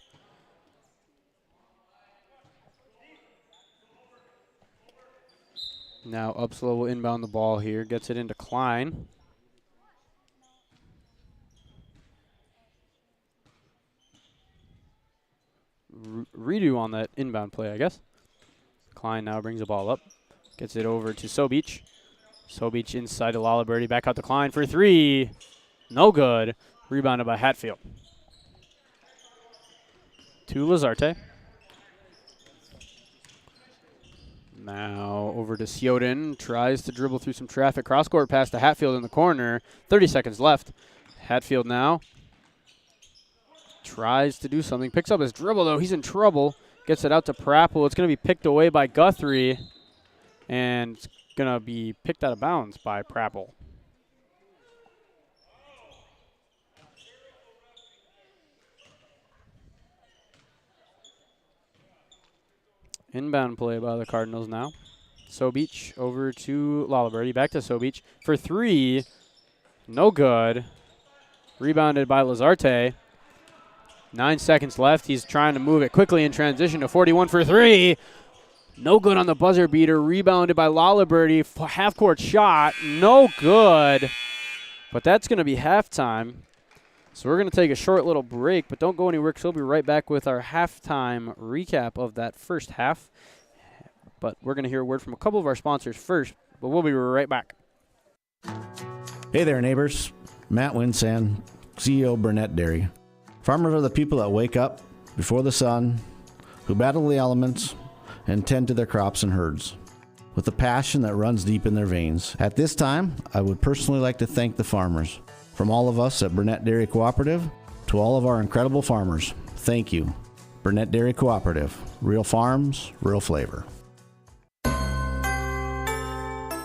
Now Upsala will inbound the ball here. Gets it into Klein. Redo on that inbound play, I guess. Klein now brings the ball up. Gets it over to Sobich. Sobich inside to Laliberty. Back out to Klein for 3. No good. Rebounded by Hatfield. To Lazarte. Now over to Sioden. Tries to dribble through some traffic. Cross-court pass to Hatfield in the corner. 30 seconds left. Hatfield now tries to do something. Picks up his dribble, though. He's in trouble. Gets it out to Prappel. It's going to be picked away by Guthrie. And it's going to be picked out of bounds by Prappel. Inbound play by the Cardinals now. Sobich over to Laliberty. Back to Sobich for 3. No good. Rebounded by Lazarte. 9 seconds left. He's trying to move it quickly in transition to 41 for 3. No good on the buzzer beater. Rebounded by Laliberty. Half-court shot. No good. But that's going to be halftime. So we're going to take a short little break, but don't go anywhere because we'll be right back with our halftime recap of that first half. But we're going to hear a word from a couple of our sponsors first, but we'll be right back. Hey there, neighbors. Matt Winsan, CEO Burnett Dairy. Farmers are the people that wake up before the sun, who battle the elements, and tend to their crops and herds with a passion that runs deep in their veins. At this time, I would personally like to thank the farmers. From all of us at Burnett Dairy Cooperative to all of our incredible farmers, thank you. Burnett Dairy Cooperative. Real farms, real flavor.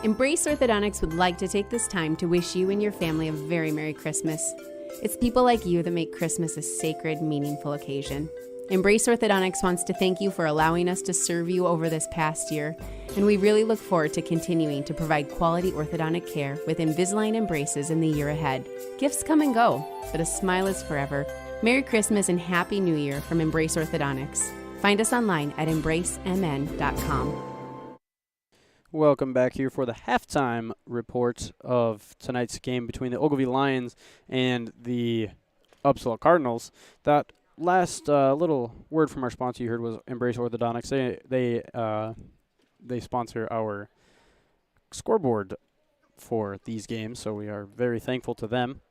Embrace Orthodontics would like to take this time to wish you and your family a very Merry Christmas. It's people like you that make Christmas a sacred, meaningful occasion. Embrace Orthodontics wants to thank you for allowing us to serve you over this past year, and we really look forward to continuing to provide quality orthodontic care with Invisalign and braces in the year ahead. Gifts come and go, but a smile is forever. Merry Christmas and Happy New Year from Embrace Orthodontics. Find us online at embracemn.com. Welcome back here for the halftime report of tonight's game between the Ogilvie Lions and the Upsala Cardinals. That last little word from our sponsor you heard was Embrace Orthodontics. They sponsor our scoreboard for these games, so we are very thankful to them.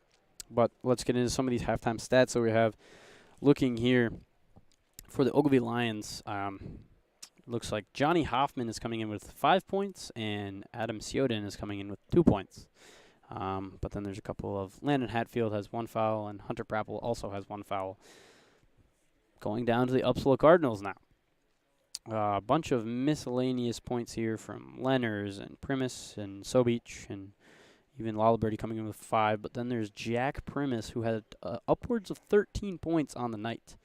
But let's get into some of these halftime stats. So we have, looking here for the Ogilvie Lions, looks like Johnny Hoffman is coming in with 5 points, and Adam Sioden is coming in with 2 points. But then there's a couple of Landon Hatfield has 1 foul, and Hunter Prappel also has 1 foul. Going down to the Upsala Cardinals now. A bunch of miscellaneous points here from Lenners and Primus and Sobich and even Laliberty coming in with 5. But then there's Jack Primus, who had upwards of 13 points on the night.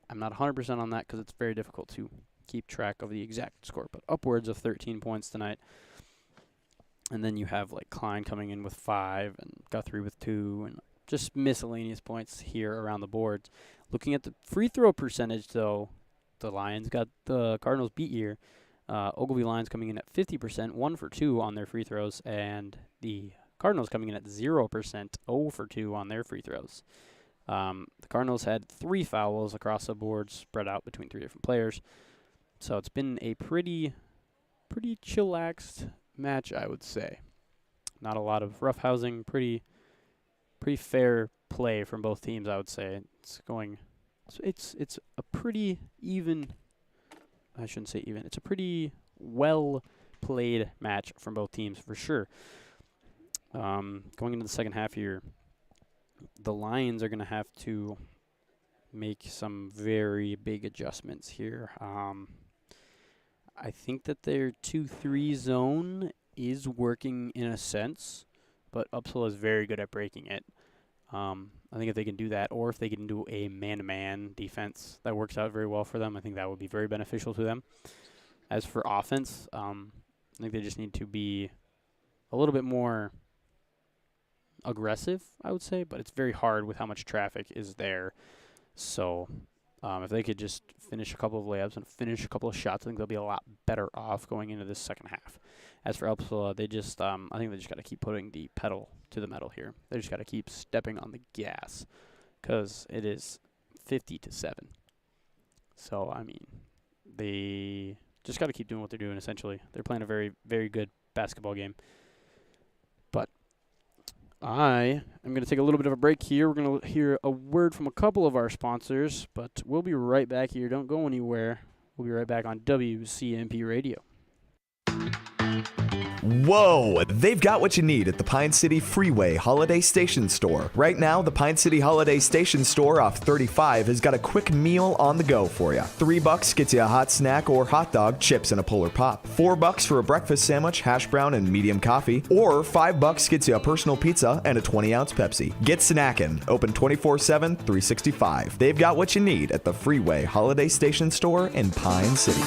I'm not 100% on that because it's very difficult to keep track of the exact score, but upwards of 13 points tonight. And then you have like Klein coming in with 5 and Guthrie with 2 and just miscellaneous points here around the board. Looking at the free throw percentage, though, the Lions got the Cardinals beat here. Ogilvie Lions coming in at 50%, 1 for 2 on their free throws, and the Cardinals coming in at 0%, 0 for 2 on their free throws. The Cardinals had 3 fouls across the board, spread out between 3 different players. So it's been a pretty chillaxed match, I would say. Not a lot of roughhousing, pretty fair play from both teams, I would say. It's a pretty even, I shouldn't say even, it's a pretty well played match from both teams for sure. Going into the second half here, the Lions are going to have to make some very big adjustments here. I think that their 2-3 zone is working in a sense, but Upsala is very good at breaking it. I think if they can do that, or if they can do a man-to-man defense that works out very well for them, I think that would be very beneficial to them. As for offense, I think they just need to be a little bit more aggressive, I would say, but it's very hard with how much traffic is there. So if they could just finish a couple of layups and finish a couple of shots, I think they'll be a lot better off going into this second half. As for Upsala, they just, I think they just got to keep putting the pedal to the metal here. They just got to keep stepping on the gas because it is 50-7. So, I mean, they just got to keep doing what they're doing, essentially. They're playing a very, very good basketball game. But I am going to take a little bit of a break here. We're going to hear a word from a couple of our sponsors, but we'll be right back here. Don't go anywhere. We'll be right back on WCMP Radio. Whoa! They've got what you need at the Pine City Freeway Holiday Station Store. Right now, the Pine City Holiday Station Store off 35 has got a quick meal on the go for you. $3 gets you a hot snack or hot dog, chips, and a Polar Pop. $4 for a breakfast sandwich, hash brown, and medium coffee. Or $5 gets you a personal pizza and a 20-ounce Pepsi. Get snacking. Open 24/7, 365. They've got what you need at the Freeway Holiday Station Store in Pine City.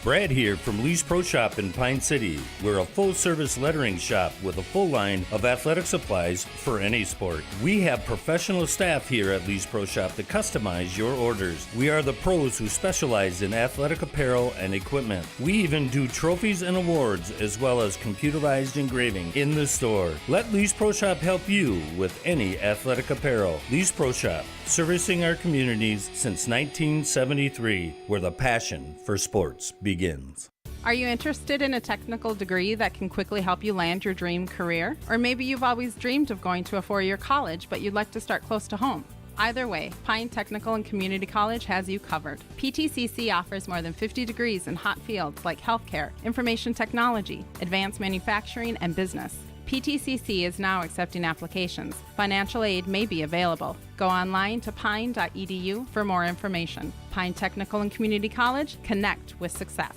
Brad here from Lee's Pro Shop in Pine City. We're a full-service lettering shop with a full line of athletic supplies for any sport. We have professional staff here at Lee's Pro Shop to customize your orders. We are the pros who specialize in athletic apparel and equipment. We even do trophies and awards as well as computerized engraving in the store. Let Lee's Pro Shop help you with any athletic apparel. Lee's Pro Shop, servicing our communities since 1973, where the passion for sports begins. Are you interested in a technical degree that can quickly help you land your dream career? Or maybe you've always dreamed of going to a four-year college, but you'd like to start close to home. Either way, Pine Technical and Community College has you covered. PTCC offers more than 50 degrees in hot fields like healthcare, information technology, advanced manufacturing, and business. PTCC is now accepting applications. Financial aid may be available. Go online to pine.edu for more information. Pine Technical and Community College, connect with success.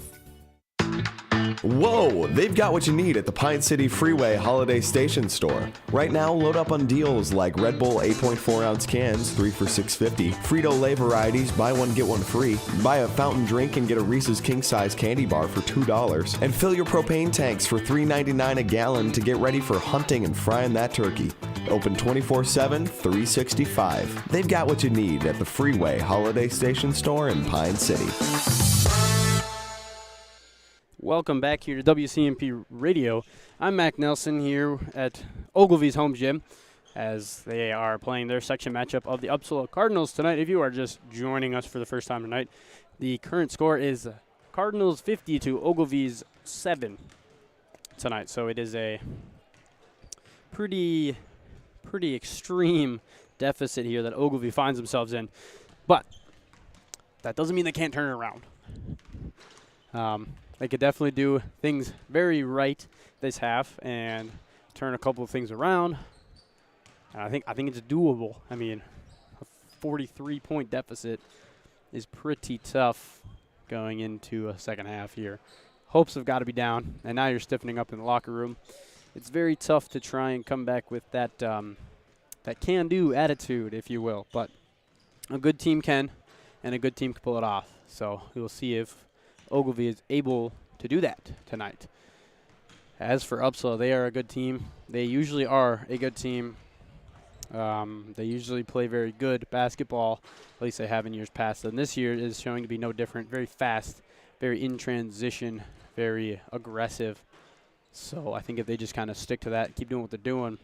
Whoa! They've got what you need at the Pine City Freeway Holiday Station Store. Right now, load up on deals like Red Bull 8.4-ounce cans, 3 for $6.50. Frito-Lay varieties, buy one, get one free. Buy a fountain drink and get a Reese's King-Size candy bar for $2. And fill your propane tanks for $3.99 a gallon to get ready for hunting and frying that turkey. Open 24/7, 365. They've got what you need at the Freeway Holiday Station Store in Pine City. Welcome back here to WCMP Radio. I'm Mac Nelson here at Ogilvie's home gym as they are playing their section matchup of the Upsala Cardinals tonight. If you are just joining us for the first time tonight, the current score is Cardinals 50 to Ogilvie's 7 tonight. So it is a pretty extreme deficit here that Ogilvie finds themselves in. But that doesn't mean they can't turn it around. They could definitely do things very right this half and turn a couple of things around. And I think it's doable. I mean, a 43-point deficit is pretty tough going into a second half here. Hopes have got to be down, and now you're stiffening up in the locker room. It's very tough to try and come back with that that can-do attitude, if you will. But a good team can. and a good team can pull it off. So we will see if Ogilvie is able to do that tonight. As for Upsala, they are a good team. They usually are a good team. They usually play very good basketball, at least they have in years past. And this year is showing to be no different. Very fast, very in transition, very aggressive. So I think if they just kind of stick to that, keep doing what they're doing,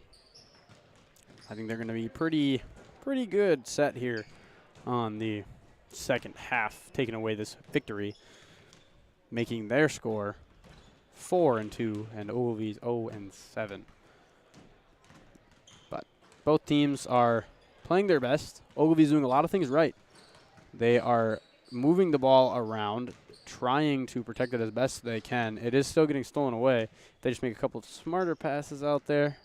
I think they're going to be pretty good set here on the second half, taking away this victory, making their score 4-2 and Ogilvie's 0-7. But both teams are playing their best. Ogilvie's doing a lot of things right. They are moving the ball around, trying to protect it as best they can. It is still getting stolen away. If they just make a couple of smarter passes out there,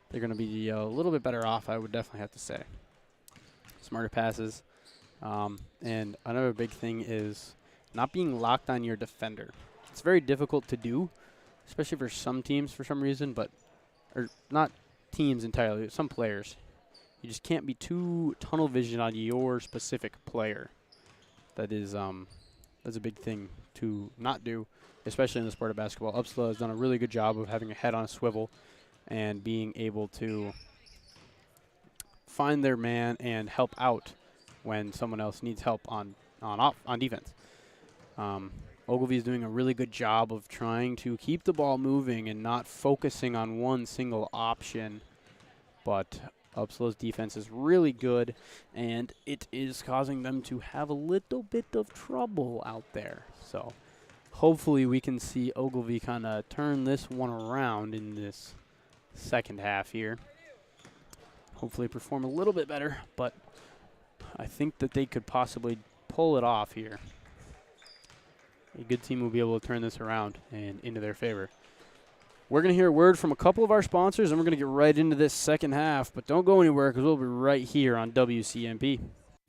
they're going to be a little bit better off, I would definitely have to say. Smarter passes. And another big thing is not being locked on your defender. It's very difficult to do, especially for some teams for some reason, or not teams entirely, some players. You just can't be too tunnel vision on your specific player. That's a big thing to not do, especially in the sport of basketball. Upsala has done a really good job of having a head on a swivel and being able to find their man and help out when someone else needs help on defense. Ogilvie is doing a really good job of trying to keep the ball moving and not focusing on one single option. But Upsala's defense is really good, and it is causing them to have a little bit of trouble out there. So hopefully we can see Ogilvie kind of turn this one around in this second half here. Hopefully perform a little bit better, but I think that they could possibly pull it off here. A good team will be able to turn this around and into their favor. We're going to hear a word from a couple of our sponsors, and we're going to get right into this second half. But don't go anywhere, because we'll be right here on WCMP.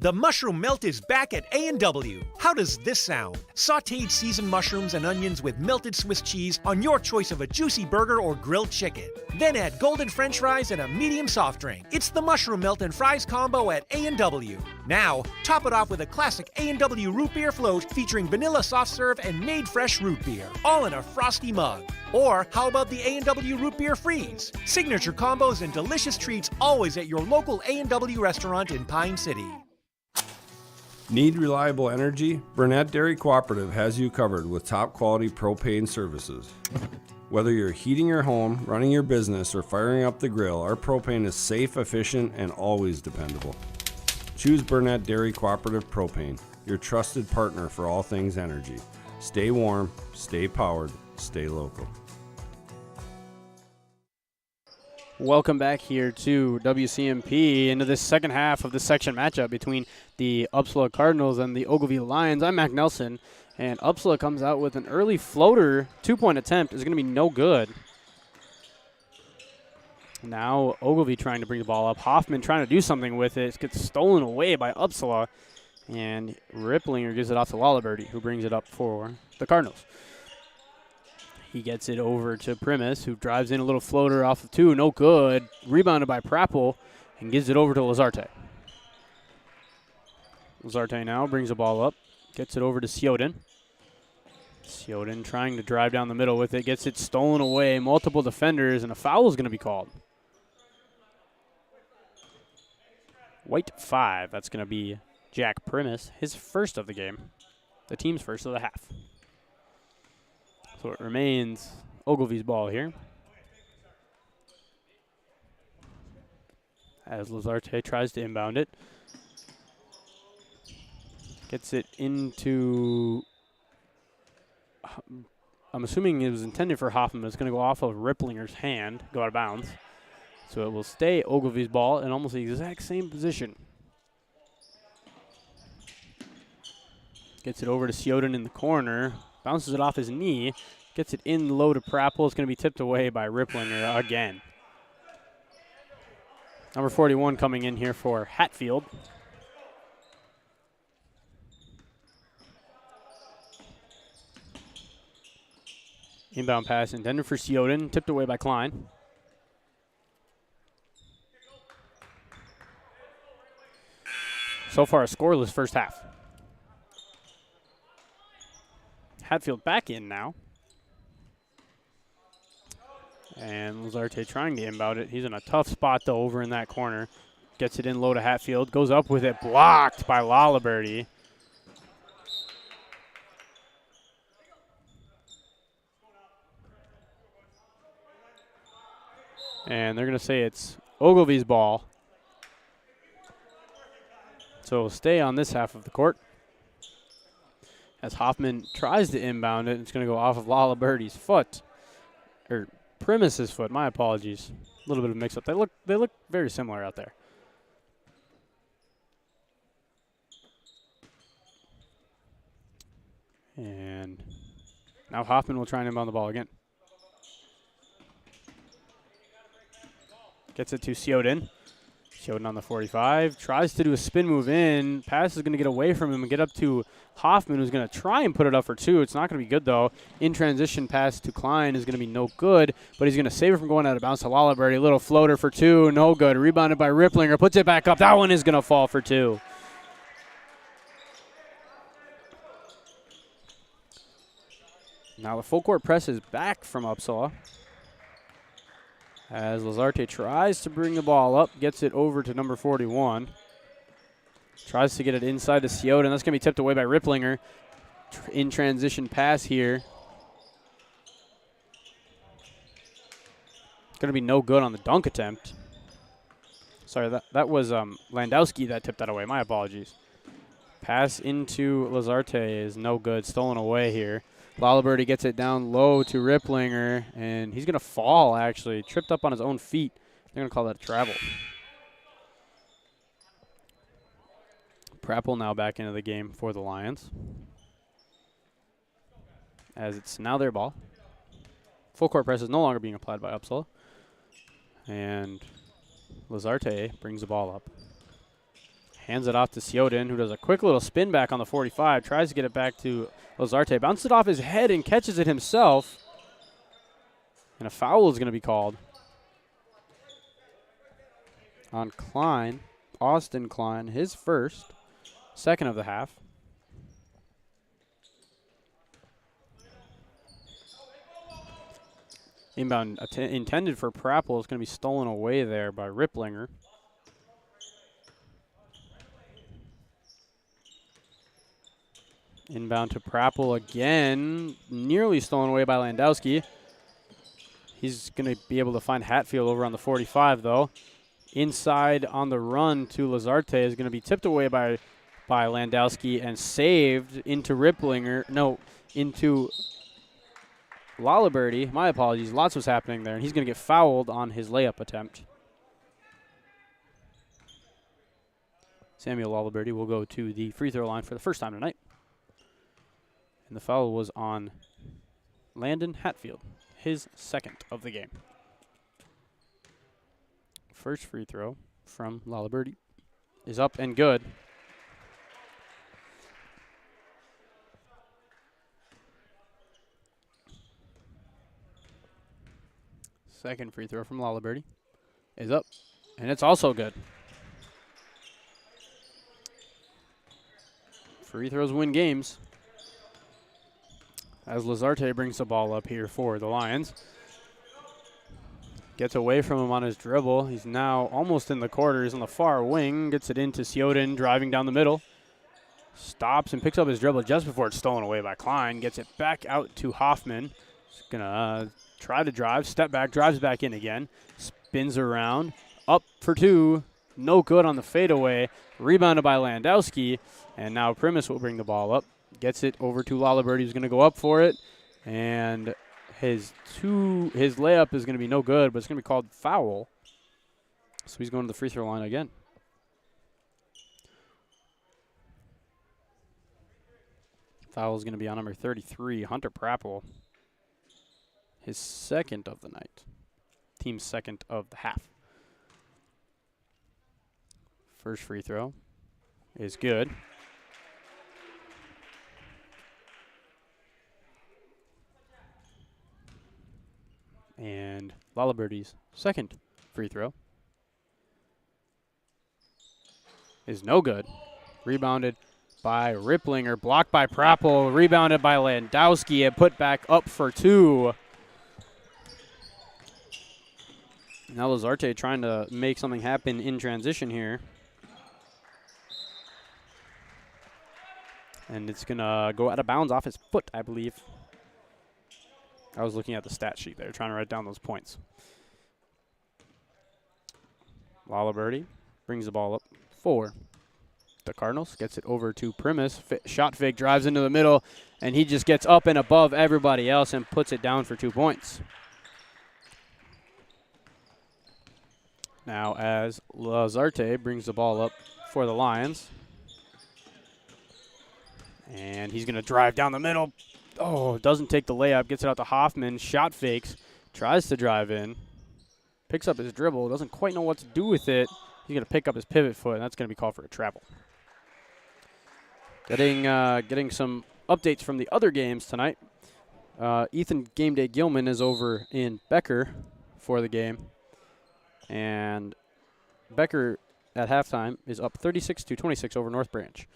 The mushroom melt is back at A&W. How does this sound? Sautéed seasoned mushrooms and onions with melted Swiss cheese on your choice of a juicy burger or grilled chicken. Then add golden french fries and a medium soft drink. It's the mushroom melt and fries combo at A&W. Now, top it off with a classic A&W root beer float featuring vanilla soft serve and made fresh root beer, all in a frosty mug. Or how about the A&W root beer freeze? Signature combos and delicious treats always at your local A&W restaurant in Pine City. Need reliable energy? Burnett Dairy Cooperative has you covered with top quality propane services. Whether you're heating your home, running your business, or firing up the grill, our propane is safe, efficient, and always dependable. Choose Burnett Dairy Cooperative Propane, your trusted partner for all things energy. Stay warm, stay powered, stay local. Welcome back here to WCMP into this second half of the section matchup between the Upsala Cardinals and the Ogilvie Lions. I'm Mac Nelson, and Upsala comes out with an early floater. 2-point attempt is going to be no good. Now Ogilvie trying to bring the ball up. Hoffman trying to do something with it. It gets stolen away by Upsala, and Ripplinger gives it off to Lalaberty, who brings it up for the Cardinals. He gets it over to Primus, who drives in a little floater off of two. No good. Rebounded by Prappel and gives it over to Lazarte. Lazarte now brings the ball up. Gets it over to Sioden. Sioden trying to drive down the middle with it. Gets it stolen away. Multiple defenders, and a foul is going to be called. White 5. That's going to be Jack Primus, his first of the game. The team's first of the half. So it remains Ogilvie's ball here. As Lazarte tries to inbound it. Gets it into, I'm assuming it was intended for Hoffman, but it's going to go off of Ripplinger's hand, go out of bounds. So it will stay Ogilvie's ball in almost the exact same position. Gets it over to Sioden in the corner. Bounces it off his knee. Gets it in low to Prappel. It's going to be tipped away by Ripplinger again. Number 41 coming in here for Hatfield. Inbound pass intended for Sioden. Tipped away by Klein. So far a scoreless first half. Hatfield back in now. And Lazarte trying to inbound it. He's in a tough spot, though, over in that corner. Gets it in low to Hatfield. Goes up with it. Blocked by Lalaberty. And they're going to say it's Ogilvie's ball. So it'll stay on this half of the court. As Hoffman tries to inbound it, it's going to go off of Lalaberty's foot. Or Primus's foot, my apologies. A little bit of mix-up. They look very similar out there. And now Hoffman will try and inbound the ball again. Gets it to Sioden. Sioden on the 45. Tries to do a spin move in. Pass is going to get away from him and get up to Hoffman, who's going to try and put it up for two. It's not going to be good, though. In transition pass to Klein is going to be no good, but he's going to save it from going out of bounds to Lalaberty. Little floater for two. No good. Rebounded by Ripplinger. Puts it back up. That one is going to fall for two. Now the full court press is back from Upsala. As Lazarte tries to bring the ball up, gets it over to number 41. Tries to get it inside to Sioden. That's going to be tipped away by Ripplinger. In transition pass here. Going to be no good on the dunk attempt. Sorry, that was Landowski that tipped that away. My apologies. Pass into Lazarte is no good. Stolen away here. Lalaberty gets it down low to Ripplinger, and he's going to fall, actually. Tripped up on his own feet. They're going to call that a travel. Prappel now back into the game for the Lions. As it's now their ball. Full court press is no longer being applied by Upsala. And Lazarte brings the ball up. Hands it off to Sioden, who does a quick little spin back on the 45. Tries to get it back to Lazarte. Bounces it off his head and catches it himself. And a foul is going to be called on Klein. Austin Klein, his first. Second of the half. Inbound intended for Prappel is going to be stolen away there by Ripplinger. Inbound to Prappel again. Nearly stolen away by Landowski. He's going to be able to find Hatfield over on the 45, though. Inside on the run to Lazarte is going to be tipped away by Landowski and saved into Ripplinger. No, into Lalaberty. My apologies. Lots was happening there, and he's going to get fouled on his layup attempt. Samuel Lalaberty will go to the free throw line for the first time tonight. And the foul was on Landon Hatfield, his second of the game. First free throw from Lalaberty is up and good. Second free throw from Lalaberty is up, and it's also good. Free throws win games. As Lazarte brings the ball up here for the Lions. Gets away from him on his dribble. He's now almost in the quarter. He's on the far wing. Gets it into Sioden, driving down the middle. Stops and picks up his dribble just before it's stolen away by Klein. Gets it back out to Hoffman. He's going to try to drive, step back, drives back in again. Spins around. Up for two. No good on the fadeaway. Rebounded by Landowski. And now Primus will bring the ball up. Gets it over to Lalaberty, who's going to go up for it. And his layup is going to be no good, but it's going to be called foul. So he's going to the free throw line again. Foul is going to be on number 33, Hunter Prappel. His second of the night. Team's second of the half. First free throw is good. And Lalaberty's second free throw is no good. Rebounded by Ripplinger, blocked by Prappel, rebounded by Landowski, and put back up for two. Now Lazarte trying to make something happen in transition here. And it's going to go out of bounds off his foot, I believe. I was looking at the stat sheet there, trying to write down those points. Lalaberty brings the ball up for the Cardinals. Gets it over to Primus. Shot fake, drives into the middle, and he just gets up and above everybody else and puts it down for 2 points. Now as Lazarte brings the ball up for the Lions. And he's going to drive down the middle. Oh, doesn't take the layup. Gets it out to Hoffman. Shot fakes. Tries to drive in. Picks up his dribble. Doesn't quite know what to do with it. He's going to pick up his pivot foot, and that's going to be called for a travel. Getting some updates from the other games tonight. Ethan Game Day Gilman is over in Becker for the game. And Becker at halftime is up 36-26 over North Branch.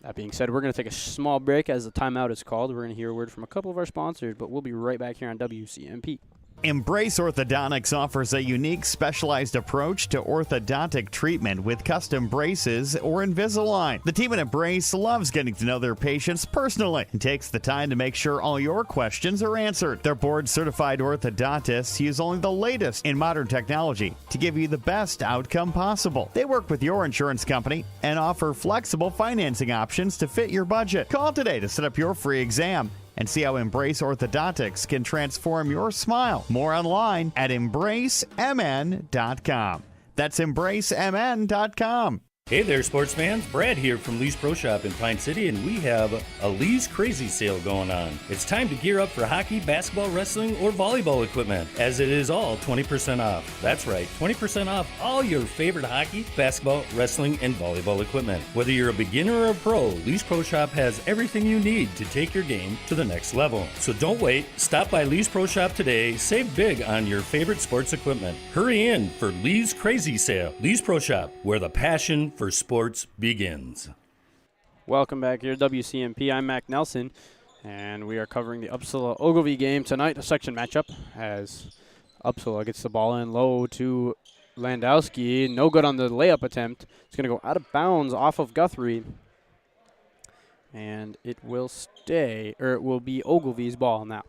That being said, we're going to take a small break as the timeout is called. We're going to hear a word from a couple of our sponsors, but we'll be right back here on WCMP. Embrace Orthodontics offers a unique specialized approach to orthodontic treatment with custom braces or Invisalign. The team at Embrace loves getting to know their patients personally and takes the time to make sure all your questions are answered. Their board-certified orthodontists use only the latest in modern technology to give you the best outcome possible. They work with your insurance company and offer flexible financing options to fit your budget. Call today to set up your free exam and see how Embrace Orthodontics can transform your smile. More online at embracemn.com. That's embracemn.com. Hey there, sports fans. Brad here from Lee's Pro Shop in Pine City, and we have a Lee's Crazy Sale going on. It's time to gear up for hockey, basketball, wrestling, or volleyball equipment, as it is all 20% off. That's right, 20% off all your favorite hockey, basketball, wrestling, and volleyball equipment. Whether you're a beginner or a pro, Lee's Pro Shop has everything you need to take your game to the next level. So don't wait. Stop by Lee's Pro Shop today. Save big on your favorite sports equipment. Hurry in for Lee's Crazy Sale. Lee's Pro Shop, where the passion for sports begins. Welcome back here to WCMP. I'm Mac Nelson, and we are covering the Upsala Ogilvie game tonight, a section matchup, as Upsala gets the ball in low to Landowski. No good on the layup attempt. It's going to go out of bounds off of Guthrie, and it will stay, or it will be Ogilvie's ball now.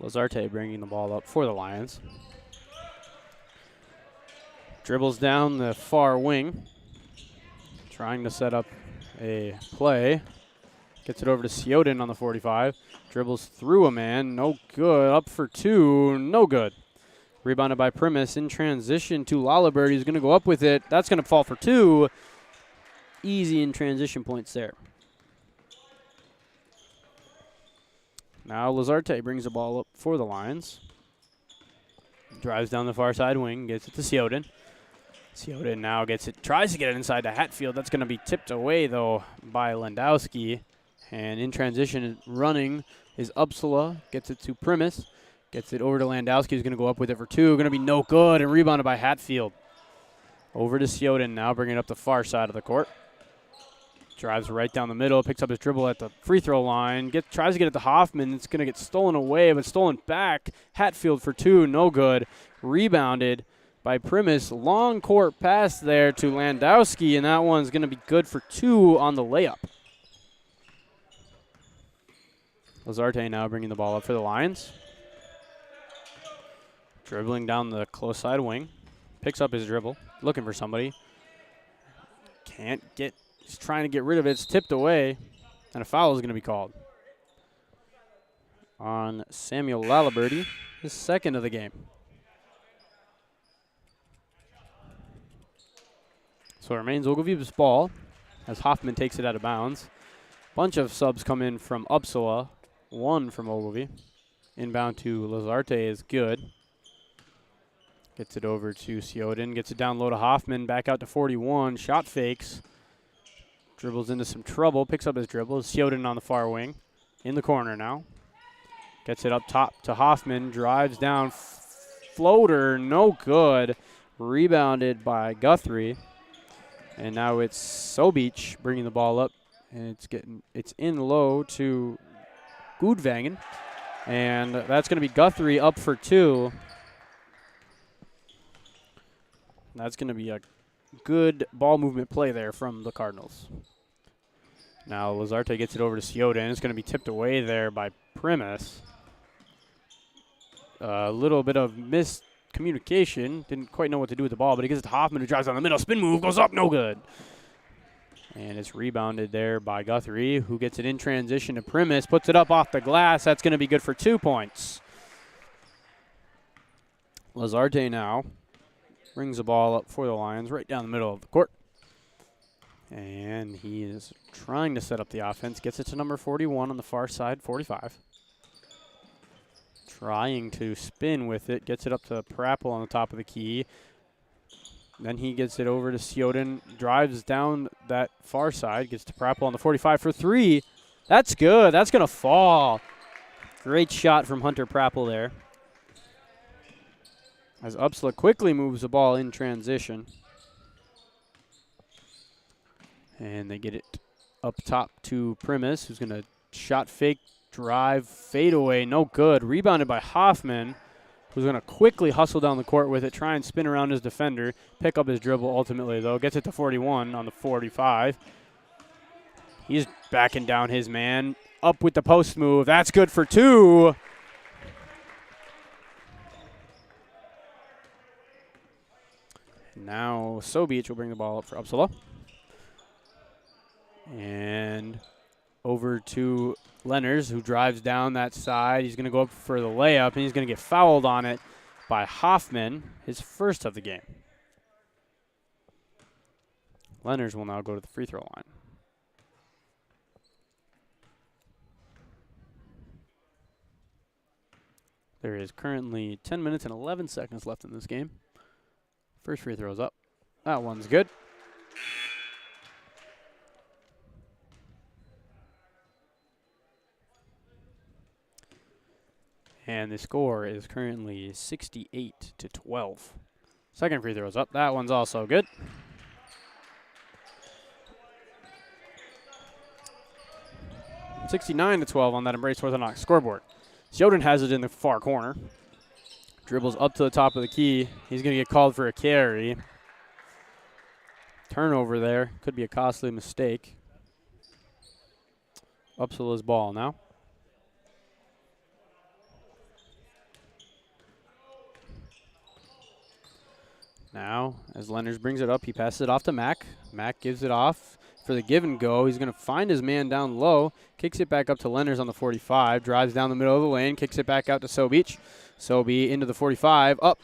Lazarte bringing the ball up for the Lions. Dribbles down the far wing, trying to set up a play. Gets it over to Sioden on the 45. Dribbles through a man, no good. Up for two, no good. Rebounded by Primus in transition to Lalaberty. He's going to go up with it. That's going to fall for two. Easy in transition points there. Now Lazarte brings the ball up for the Lions. Drives down the far side wing, gets it to Sioden. Sioden now gets it, tries to get it inside to Hatfield. That's going to be tipped away, though, by Landowski. And in transition, running is Upsala. Gets it to Primus. Gets it over to Landowski, who's going to go up with it for two. Going to be no good, and rebounded by Hatfield. Over to Sioden now, bringing it up the far side of the court. Drives right down the middle, picks up his dribble at the free throw line. Tries to get it to Hoffman. It's going to get stolen away, but stolen back. Hatfield for two, no good. Rebounded by Primus. Long court pass there to Landowski, and that one's going to be good for two on the layup. Lazarte now bringing the ball up for the Lions. Dribbling down the close side wing. Picks up his dribble, looking for somebody. Can't get, he's trying to get rid of it. It's tipped away, and a foul is going to be called on Samuel Lalaberty, his second of the game. So it remains Ogilvie's ball as Hoffman takes it out of bounds. Bunch of subs come in from Upsala, one from Ogilvie. Inbound to Lazarte is good. Gets it over to Sioden, gets it down low to Hoffman, back out to 41, shot fakes. Dribbles into some trouble, picks up his dribble. Sioden on the far wing, in the corner now. Gets it up top to Hoffman, drives down, floater, no good. Rebounded by Guthrie. And now it's Sobich bringing the ball up, and it's in low to Gudvangen, and that's going to be Guthrie up for 2. That's going to be a good ball movement play there from the Cardinals. Now Lazarte gets it over to Ciota, and it's going to be tipped away there by Primus. A little bit of miscommunication. Didn't quite know what to do with the ball, but he gives it to Hoffman, who drives down the middle. Spin move, goes up, no good. And it's rebounded there by Guthrie, who gets it in transition to Primus, puts it up off the glass. That's going to be good for 2 points. Lazarte now brings the ball up for the Lions right down the middle of the court. And he is trying to set up the offense. Gets it to number 41 on the far side, 45. Trying to spin with it. Gets it up to Prapple on the top of the key. Then he gets it over to Sioden. Drives down that far side. Gets to Prapple on the 45 for 3. That's good. That's going to fall. Great shot from Hunter Prapple there. As Upsala quickly moves the ball in transition. And they get it up top to Primus, who's going to shot fake, drive, fade away, no good. Rebounded by Hoffman, who's going to quickly hustle down the court with it, try and spin around his defender, pick up his dribble ultimately, though. Gets it to 41 on the 45. He's backing down his man. Up with the post move. That's good for 2. Now Sobich will bring the ball up for Upsala. And over to Lenners, who drives down that side. He's going to go up for the layup, and he's going to get fouled on it by Hoffman, his first of the game. Lenners will now go to the free throw line. There is currently 10 minutes and 11 seconds left in this game. First free throw's up. That one's good. And the score is currently 68-12. Second free throw's up. That one's also good. (69-12) on that Embrace Orthodox scoreboard. Sioden has it in the far corner. Dribbles up to the top of the key. He's going to get called for a carry. Turnover there. Could be a costly mistake. Upsala's ball now. Now, as Lenners brings it up, he passes it off to Mack. Mack gives it off for the give and go. He's going to find his man down low, kicks it back up to Lenners on the 45, drives down the middle of the lane, kicks it back out to Sobich. Sobey into the 45, up,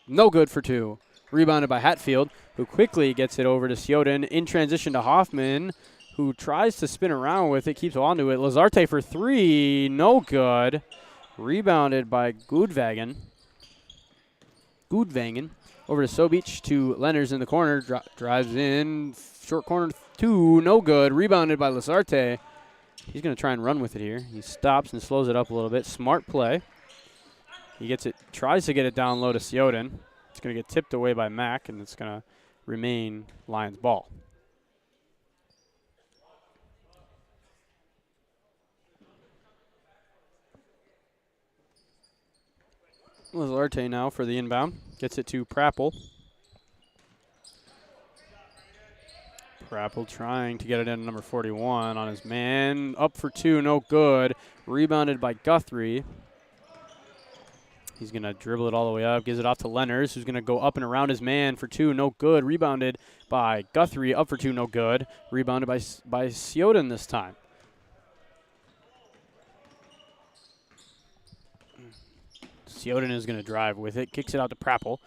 no good for 2. Rebounded by Hatfield, who quickly gets it over to Sioden. In transition to Hoffman, who tries to spin around with it, keeps onto it. Lazarte for 3, no good. Rebounded by Gudvangen. Over to Sobich to Lenners in the corner. Drives in. Short corner 2. No good. Rebounded by Lazarte. He's going to try and run with it here. He stops and slows it up a little bit. Smart play. He gets it. Tries to get it down low to Sioden. It's going to get tipped away by Mack, and it's going to remain Lions ball. Lazarte now for the inbound. Gets it to Prapple. Prapple trying to get it into number 41 on his man. Up for 2, no good. Rebounded by Guthrie. He's going to dribble it all the way up. Gives it off to Lenners, who's going to go up and around his man for 2, no good. Rebounded by Guthrie. Up for 2, no good. Rebounded by Sioden this time. Sioden is going to drive with it. Kicks it out to Prapple.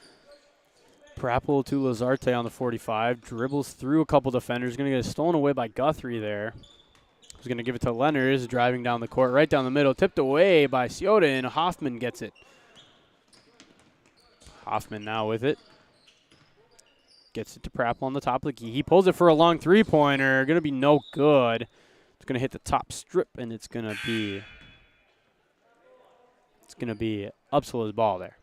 Prapple to Lazarte on the 45. Dribbles through a couple defenders. Going to get it stolen away by Guthrie there. He's going to give it to Lenners, driving down the court, right down the middle. Tipped away by Sioden. Hoffman gets it. Hoffman now with it. Gets it to Prapple on the top of the key. He pulls it for a long three-pointer. Going to be no good. It's going to hit the top strip, and it's going to be Upsala's ball there.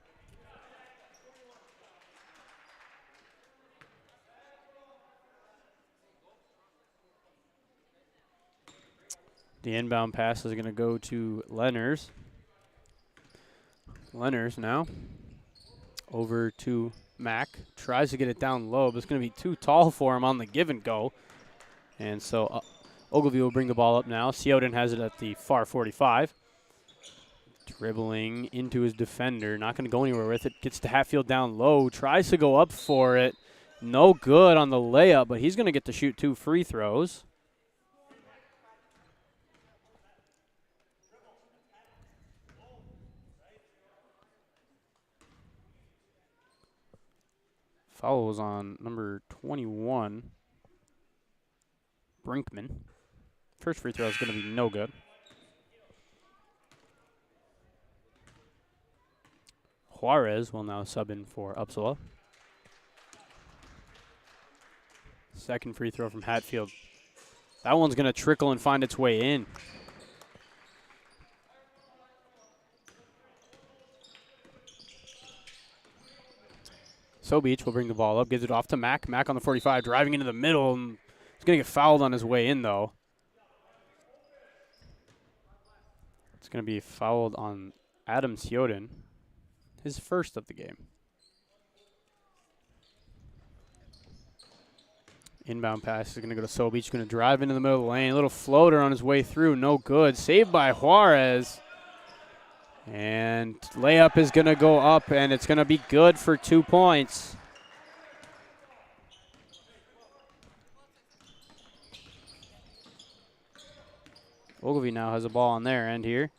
The inbound pass is going to go to Lenners. Lenners now over to Mack. Tries to get it down low, but it's going to be too tall for him on the give and go. And so Ogilvie will bring the ball up now. Sioden has it at the far 45. Dribbling into his defender. Not going to go anywhere with it. Gets to Hatfield down low. Tries to go up for it. No good on the layup, but he's going to get to shoot 2 free throws. Foul was on number 21, Brinkman. First free throw is going to be no good. Juarez will now sub in for Upsala. Second free throw from Hatfield. That one's going to trickle and find its way in. Sobich will bring the ball up, gives it off to Mack. Mack on the 45, driving into the middle. And he's going to get fouled on his way in, though. It's going to be fouled on Adam Sioden, his first of the game. Inbound pass is going to go to Sobich. Going to drive into the middle of the lane. A little floater on his way through. No good. Saved by Juarez. And layup is going to go up, and it's going to be good for 2 points. Ogilvie now has a ball on their end here.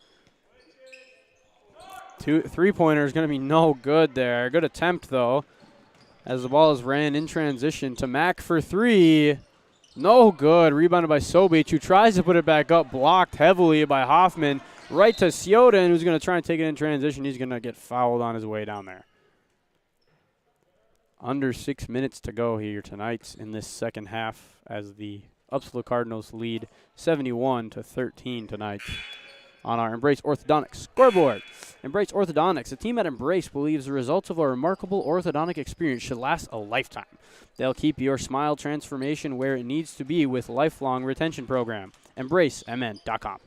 3-pointer is going to be no good there. Good attempt, though, as the ball is ran in transition to Mack for 3. No good. Rebounded by Sobich, who tries to put it back up. Blocked heavily by Hoffman. Right to Sioden, who's going to try and take it in transition. He's going to get fouled on his way down there. Under 6 minutes to go here tonight in this second half as the Upsala Cardinals lead 71-13 tonight on our Embrace Orthodontics scoreboard. Embrace Orthodontics. The team at Embrace believes the results of a remarkable orthodontic experience should last a lifetime. They'll keep your smile transformation where it needs to be with lifelong retention program. EmbraceMN.com.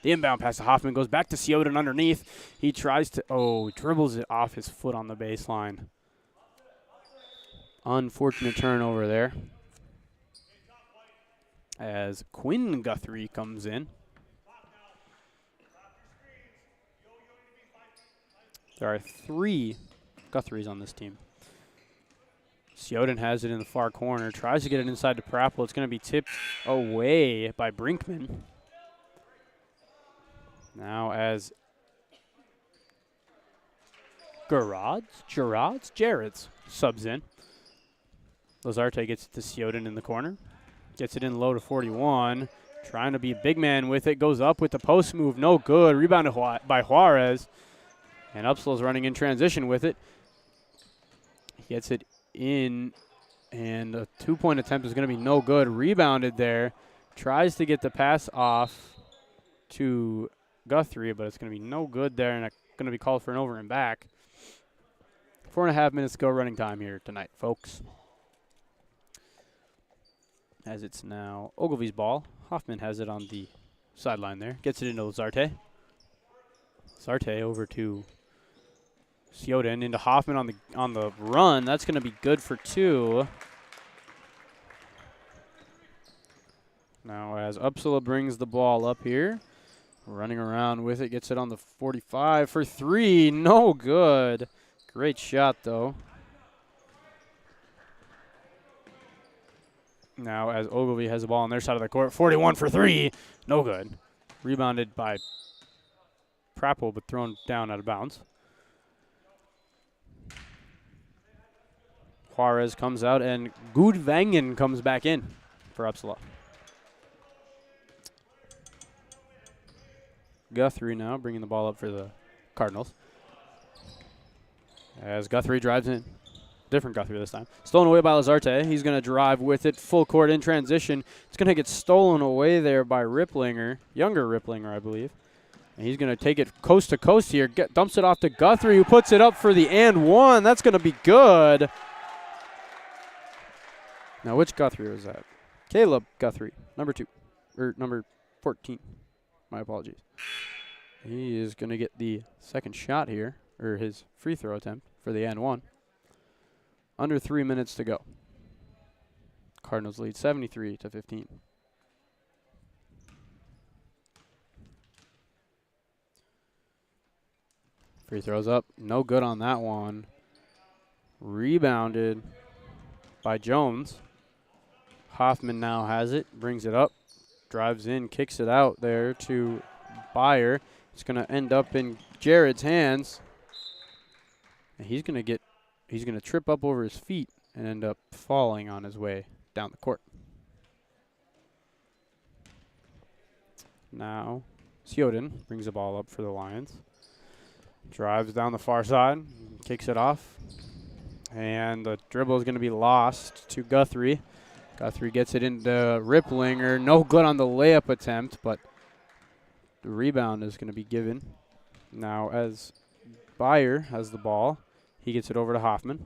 The inbound pass to Hoffman goes back to Sioden underneath. He tries to, dribbles it off his foot on the baseline. Unfortunate turnover there. As Quinn Guthrie comes in. There are 3 Guthries on this team. Sioden has it in the far corner. Tries to get it inside to Prappel. It's going to be tipped away by Brinkman. Now as Jared's subs in. Lazarte gets it to Sioden in the corner. Gets it in low to 41. Trying to be a big man with it. Goes up with the post move. No good. Rebounded by Juarez. And Upsala's running in transition with it. He gets it in. And a 2-point attempt is going to be no good. Rebounded there. Tries to get the pass off to Guthrie, but it's going to be no good there, and it's going to be called for an over and back. 4.5 minutes to go running time here tonight, folks. As it's now Ogilvie's ball. Hoffman has it on the sideline there. Gets it into Lazarte. Lazarte over to Sioden, into Hoffman on the run. That's going to be good for 2. Now as Upsala brings the ball up here. Running around with it, gets it on the 45 for 3. No good. Great shot, though. Now, as Ogilvie has the ball on their side of the court, 41 for 3. No good. Rebounded by Prappel, but thrown down out of bounds. Juarez comes out, and Gudvangen comes back in for Upsala. Guthrie now bringing the ball up for the Cardinals. As Guthrie drives in. Different Guthrie this time. Stolen away by Lazarte. He's going to drive with it. Full court in transition. It's going to get stolen away there by Ripplinger. Younger Ripplinger, I believe. And he's going to take it coast to coast here. Dumps it off to Guthrie, who puts it up for the and one. That's going to be good. Now, which Guthrie was that? Caleb Guthrie, number 2. Or number 14. My apologies. He is going to get the second shot here, or his free throw attempt for the and one. Under 3 minutes to go. Cardinals lead 73-15. Free throws up. No good on that one. Rebounded by Jones. Hoffman now has it. Brings it up. Drives in. Kicks it out there to Byer. It's going to end up in Jared's hands. And he's going to trip up over his feet and end up falling on his way down the court. Now, Sioden brings the ball up for the Lions. Drives down the far side, kicks it off. And the dribble is going to be lost to Guthrie. Guthrie gets it into Ripplinger. No good on the layup attempt, but the rebound is going to be given. Now, as Byer has the ball, he gets it over to Hoffman.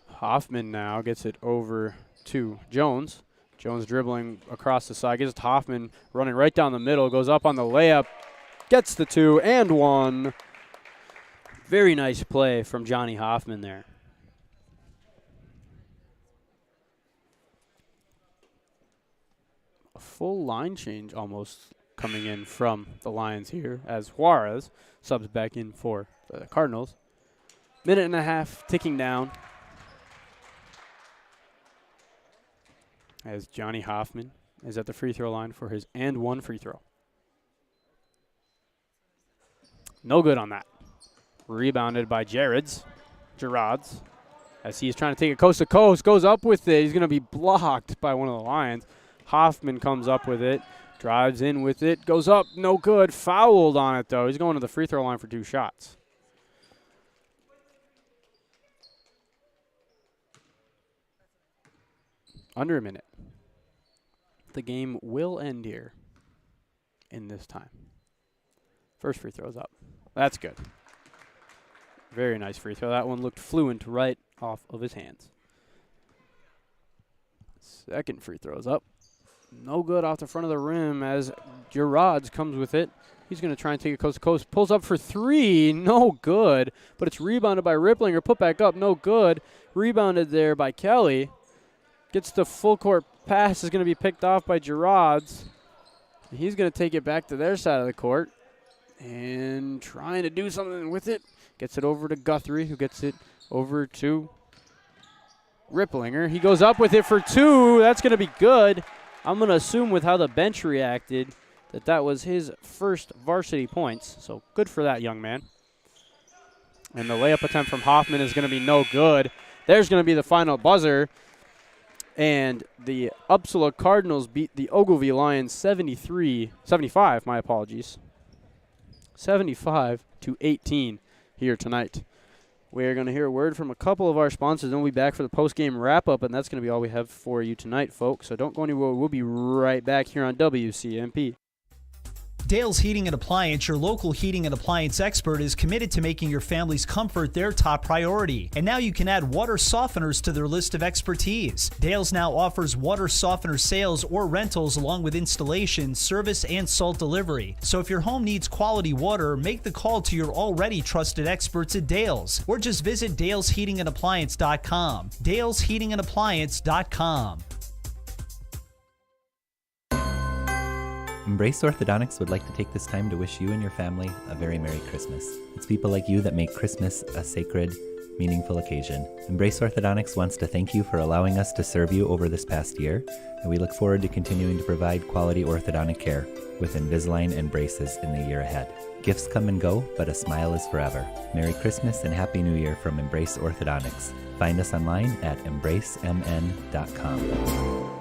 Hoffman now gets it over to Jones. Jones dribbling across the side. Gets it to Hoffman, running right down the middle. Goes up on the layup. Gets the 2 and 1. Very nice play from Johnny Hoffman there. A full line change almost coming in from the Lions here as Juarez subs back in for the Cardinals. Minute and a half ticking down as Johnny Hoffman is at the free throw line for his and one free throw. No good on that. Rebounded by Gerards as he's trying to take it coast to coast. Goes up with it. He's going to be blocked by one of the Lions. Hoffman comes up with it. Drives in with it. Goes up. No good. Fouled on it, though. He's going to the free throw line for 2 shots. Under a minute. The game will end here in this time. First free throw's up. That's good. Very nice free throw. That one looked fluent right off of his hands. Second free throw's up. No good off the front of the rim as Gerards comes with it. He's going to try and take it coast to coast. Pulls up for 3. No good. But it's rebounded by Ripplinger. Put back up. No good. Rebounded there by Kelly. Gets the full court pass. Is going to be picked off by Gerards. He's going to take it back to their side of the court. And trying to do something with it. Gets it over to Guthrie, who gets it over to Ripplinger. He goes up with it for 2. That's going to be good. I'm going to assume with how the bench reacted that was his first varsity points. So good for that young man. And the layup attempt from Hoffman is going to be no good. There's going to be the final buzzer. And the Upsala Cardinals beat the Ogilvie Lions 75, my apologies. 75-18 here tonight. We're going to hear a word from a couple of our sponsors, and we'll be back for the post-game wrap-up, and that's going to be all we have for you tonight, folks. So don't go anywhere. We'll be right back here on WCMP. Dale's Heating and Appliance, your local heating and appliance expert, is committed to making your family's comfort their top priority. And now you can add water softeners to their list of expertise. Dale's now offers water softener sales or rentals along with installation, service, and salt delivery. So if your home needs quality water, make the call to your already trusted experts at Dale's, or just visit dalesheatingandappliance.com. dalesheatingandappliance.com. Embrace Orthodontics would like to take this time to wish you and your family a very Merry Christmas. It's people like you that make Christmas a sacred, meaningful occasion. Embrace Orthodontics wants to thank you for allowing us to serve you over this past year, and we look forward to continuing to provide quality orthodontic care with Invisalign and braces in the year ahead. Gifts come and go, but a smile is forever. Merry Christmas and Happy New Year from Embrace Orthodontics. Find us online at embracemn.com.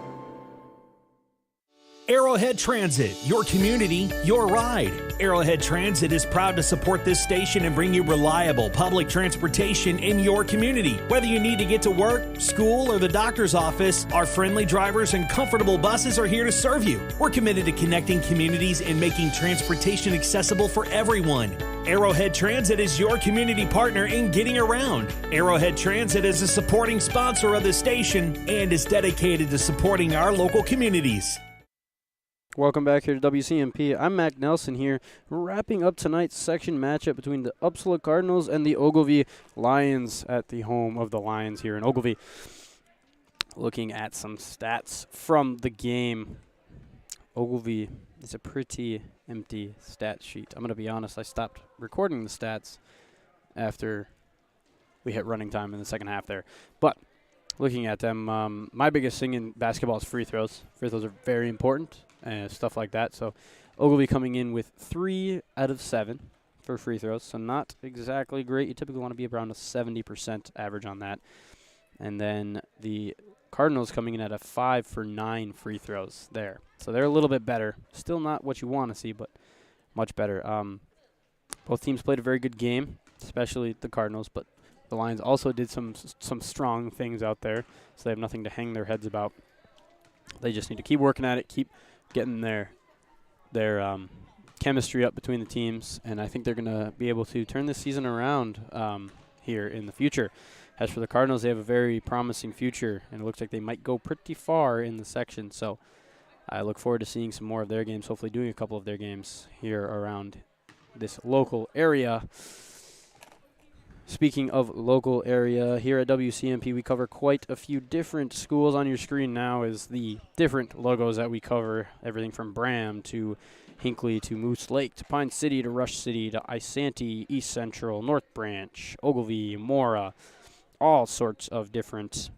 Arrowhead Transit, your community, your ride. Arrowhead Transit is proud to support this station and bring you reliable public transportation in your community. Whether you need to get to work, school, or the doctor's office, our friendly drivers and comfortable buses are here to serve you. We're committed to connecting communities and making transportation accessible for everyone. Arrowhead Transit is your community partner in getting around. Arrowhead Transit is a supporting sponsor of the station and is dedicated to supporting our local communities. Welcome back here to WCMP. I'm Mac Nelson here, wrapping up tonight's section matchup between the Upsala Cardinals and the Ogilvie Lions at the home of the Lions here in Ogilvie. Looking at some stats from the game. Ogilvie is a pretty empty stat sheet. I'm going to be honest, I stopped recording the stats after we hit running time in the second half there. But looking at them, my biggest thing in basketball is free throws. Free throws are very important. Stuff like that. So Ogilvie coming in with 3 out of 7 for free throws. So not exactly great. You typically want to be around a 70% average on that. And then the Cardinals coming in at a 5 for 9 free throws there. So they're a little bit better. Still not what you want to see, but much better. Both teams played a very good game, especially the Cardinals, but the Lions also did some strong things out there, so they have nothing to hang their heads about. They just need to keep working at it, keep getting their chemistry up between the teams, and I think they're going to be able to turn this season around here in the future. As for the Cardinals, they have a very promising future, and it looks like they might go pretty far in the section, so I look forward to seeing some more of their games, hopefully doing a couple of their games here around this local area. Speaking of local area, here at WCMP, we cover quite a few different schools. On your screen now is the different logos that we cover, everything from Bram to Hinckley to Moose Lake to Pine City to Rush City to Isanti, East Central, North Branch, Ogilvie, Mora, all sorts of different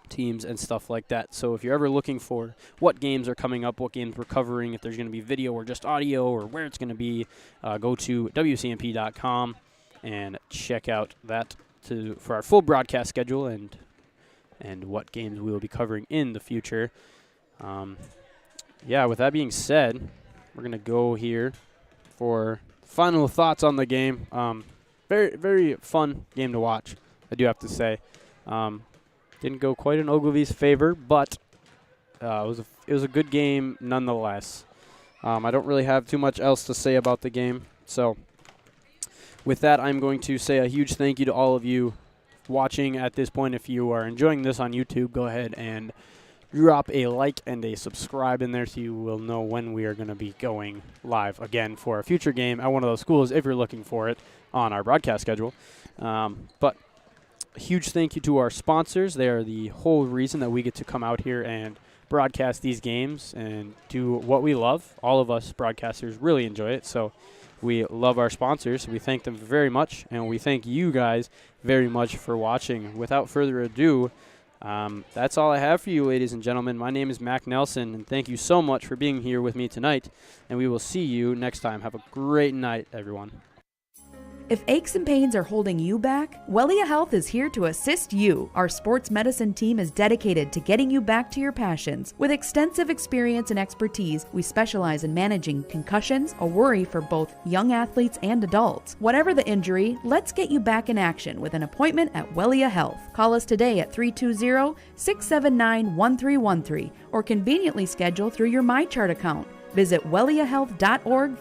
teams and stuff like that. So if you're ever looking for what games are coming up, what games we're covering, if there's going to be video or just audio or where it's going to be, go to WCMP.com. and check out that for our full broadcast schedule and what games we will be covering in the future. With that being said, we're going to go here for final thoughts on the game. Very, very fun game to watch, I do have to say. Didn't go quite in Ogilvie's favor, but it was a good game nonetheless. I don't really have too much else to say about the game, so with that, I'm going to say a huge thank you to all of you watching at this point. If you are enjoying this on YouTube, go ahead and drop a like and a subscribe in there so you will know when we are going to be going live again for a future game at one of those schools if you're looking for it on our broadcast schedule. But a huge thank you to our sponsors. They are the whole reason that we get to come out here and broadcast these games and do what we love. All of us broadcasters really enjoy it, so we love our sponsors. We thank them very much, and we thank you guys very much for watching. Without further ado, that's all I have for you, ladies and gentlemen. My name is Mac Nelson, and thank you so much for being here with me tonight, and we will see you next time. Have a great night, everyone. If aches and pains are holding you back, Wellia Health is here to assist you. Our sports medicine team is dedicated to getting you back to your passions. With extensive experience and expertise, we specialize in managing concussions, a worry for both young athletes and adults. Whatever the injury, let's get you back in action with an appointment at Wellia Health. Call us today at 320-679-1313 or conveniently schedule through your MyChart account. Visit welliahealth.org for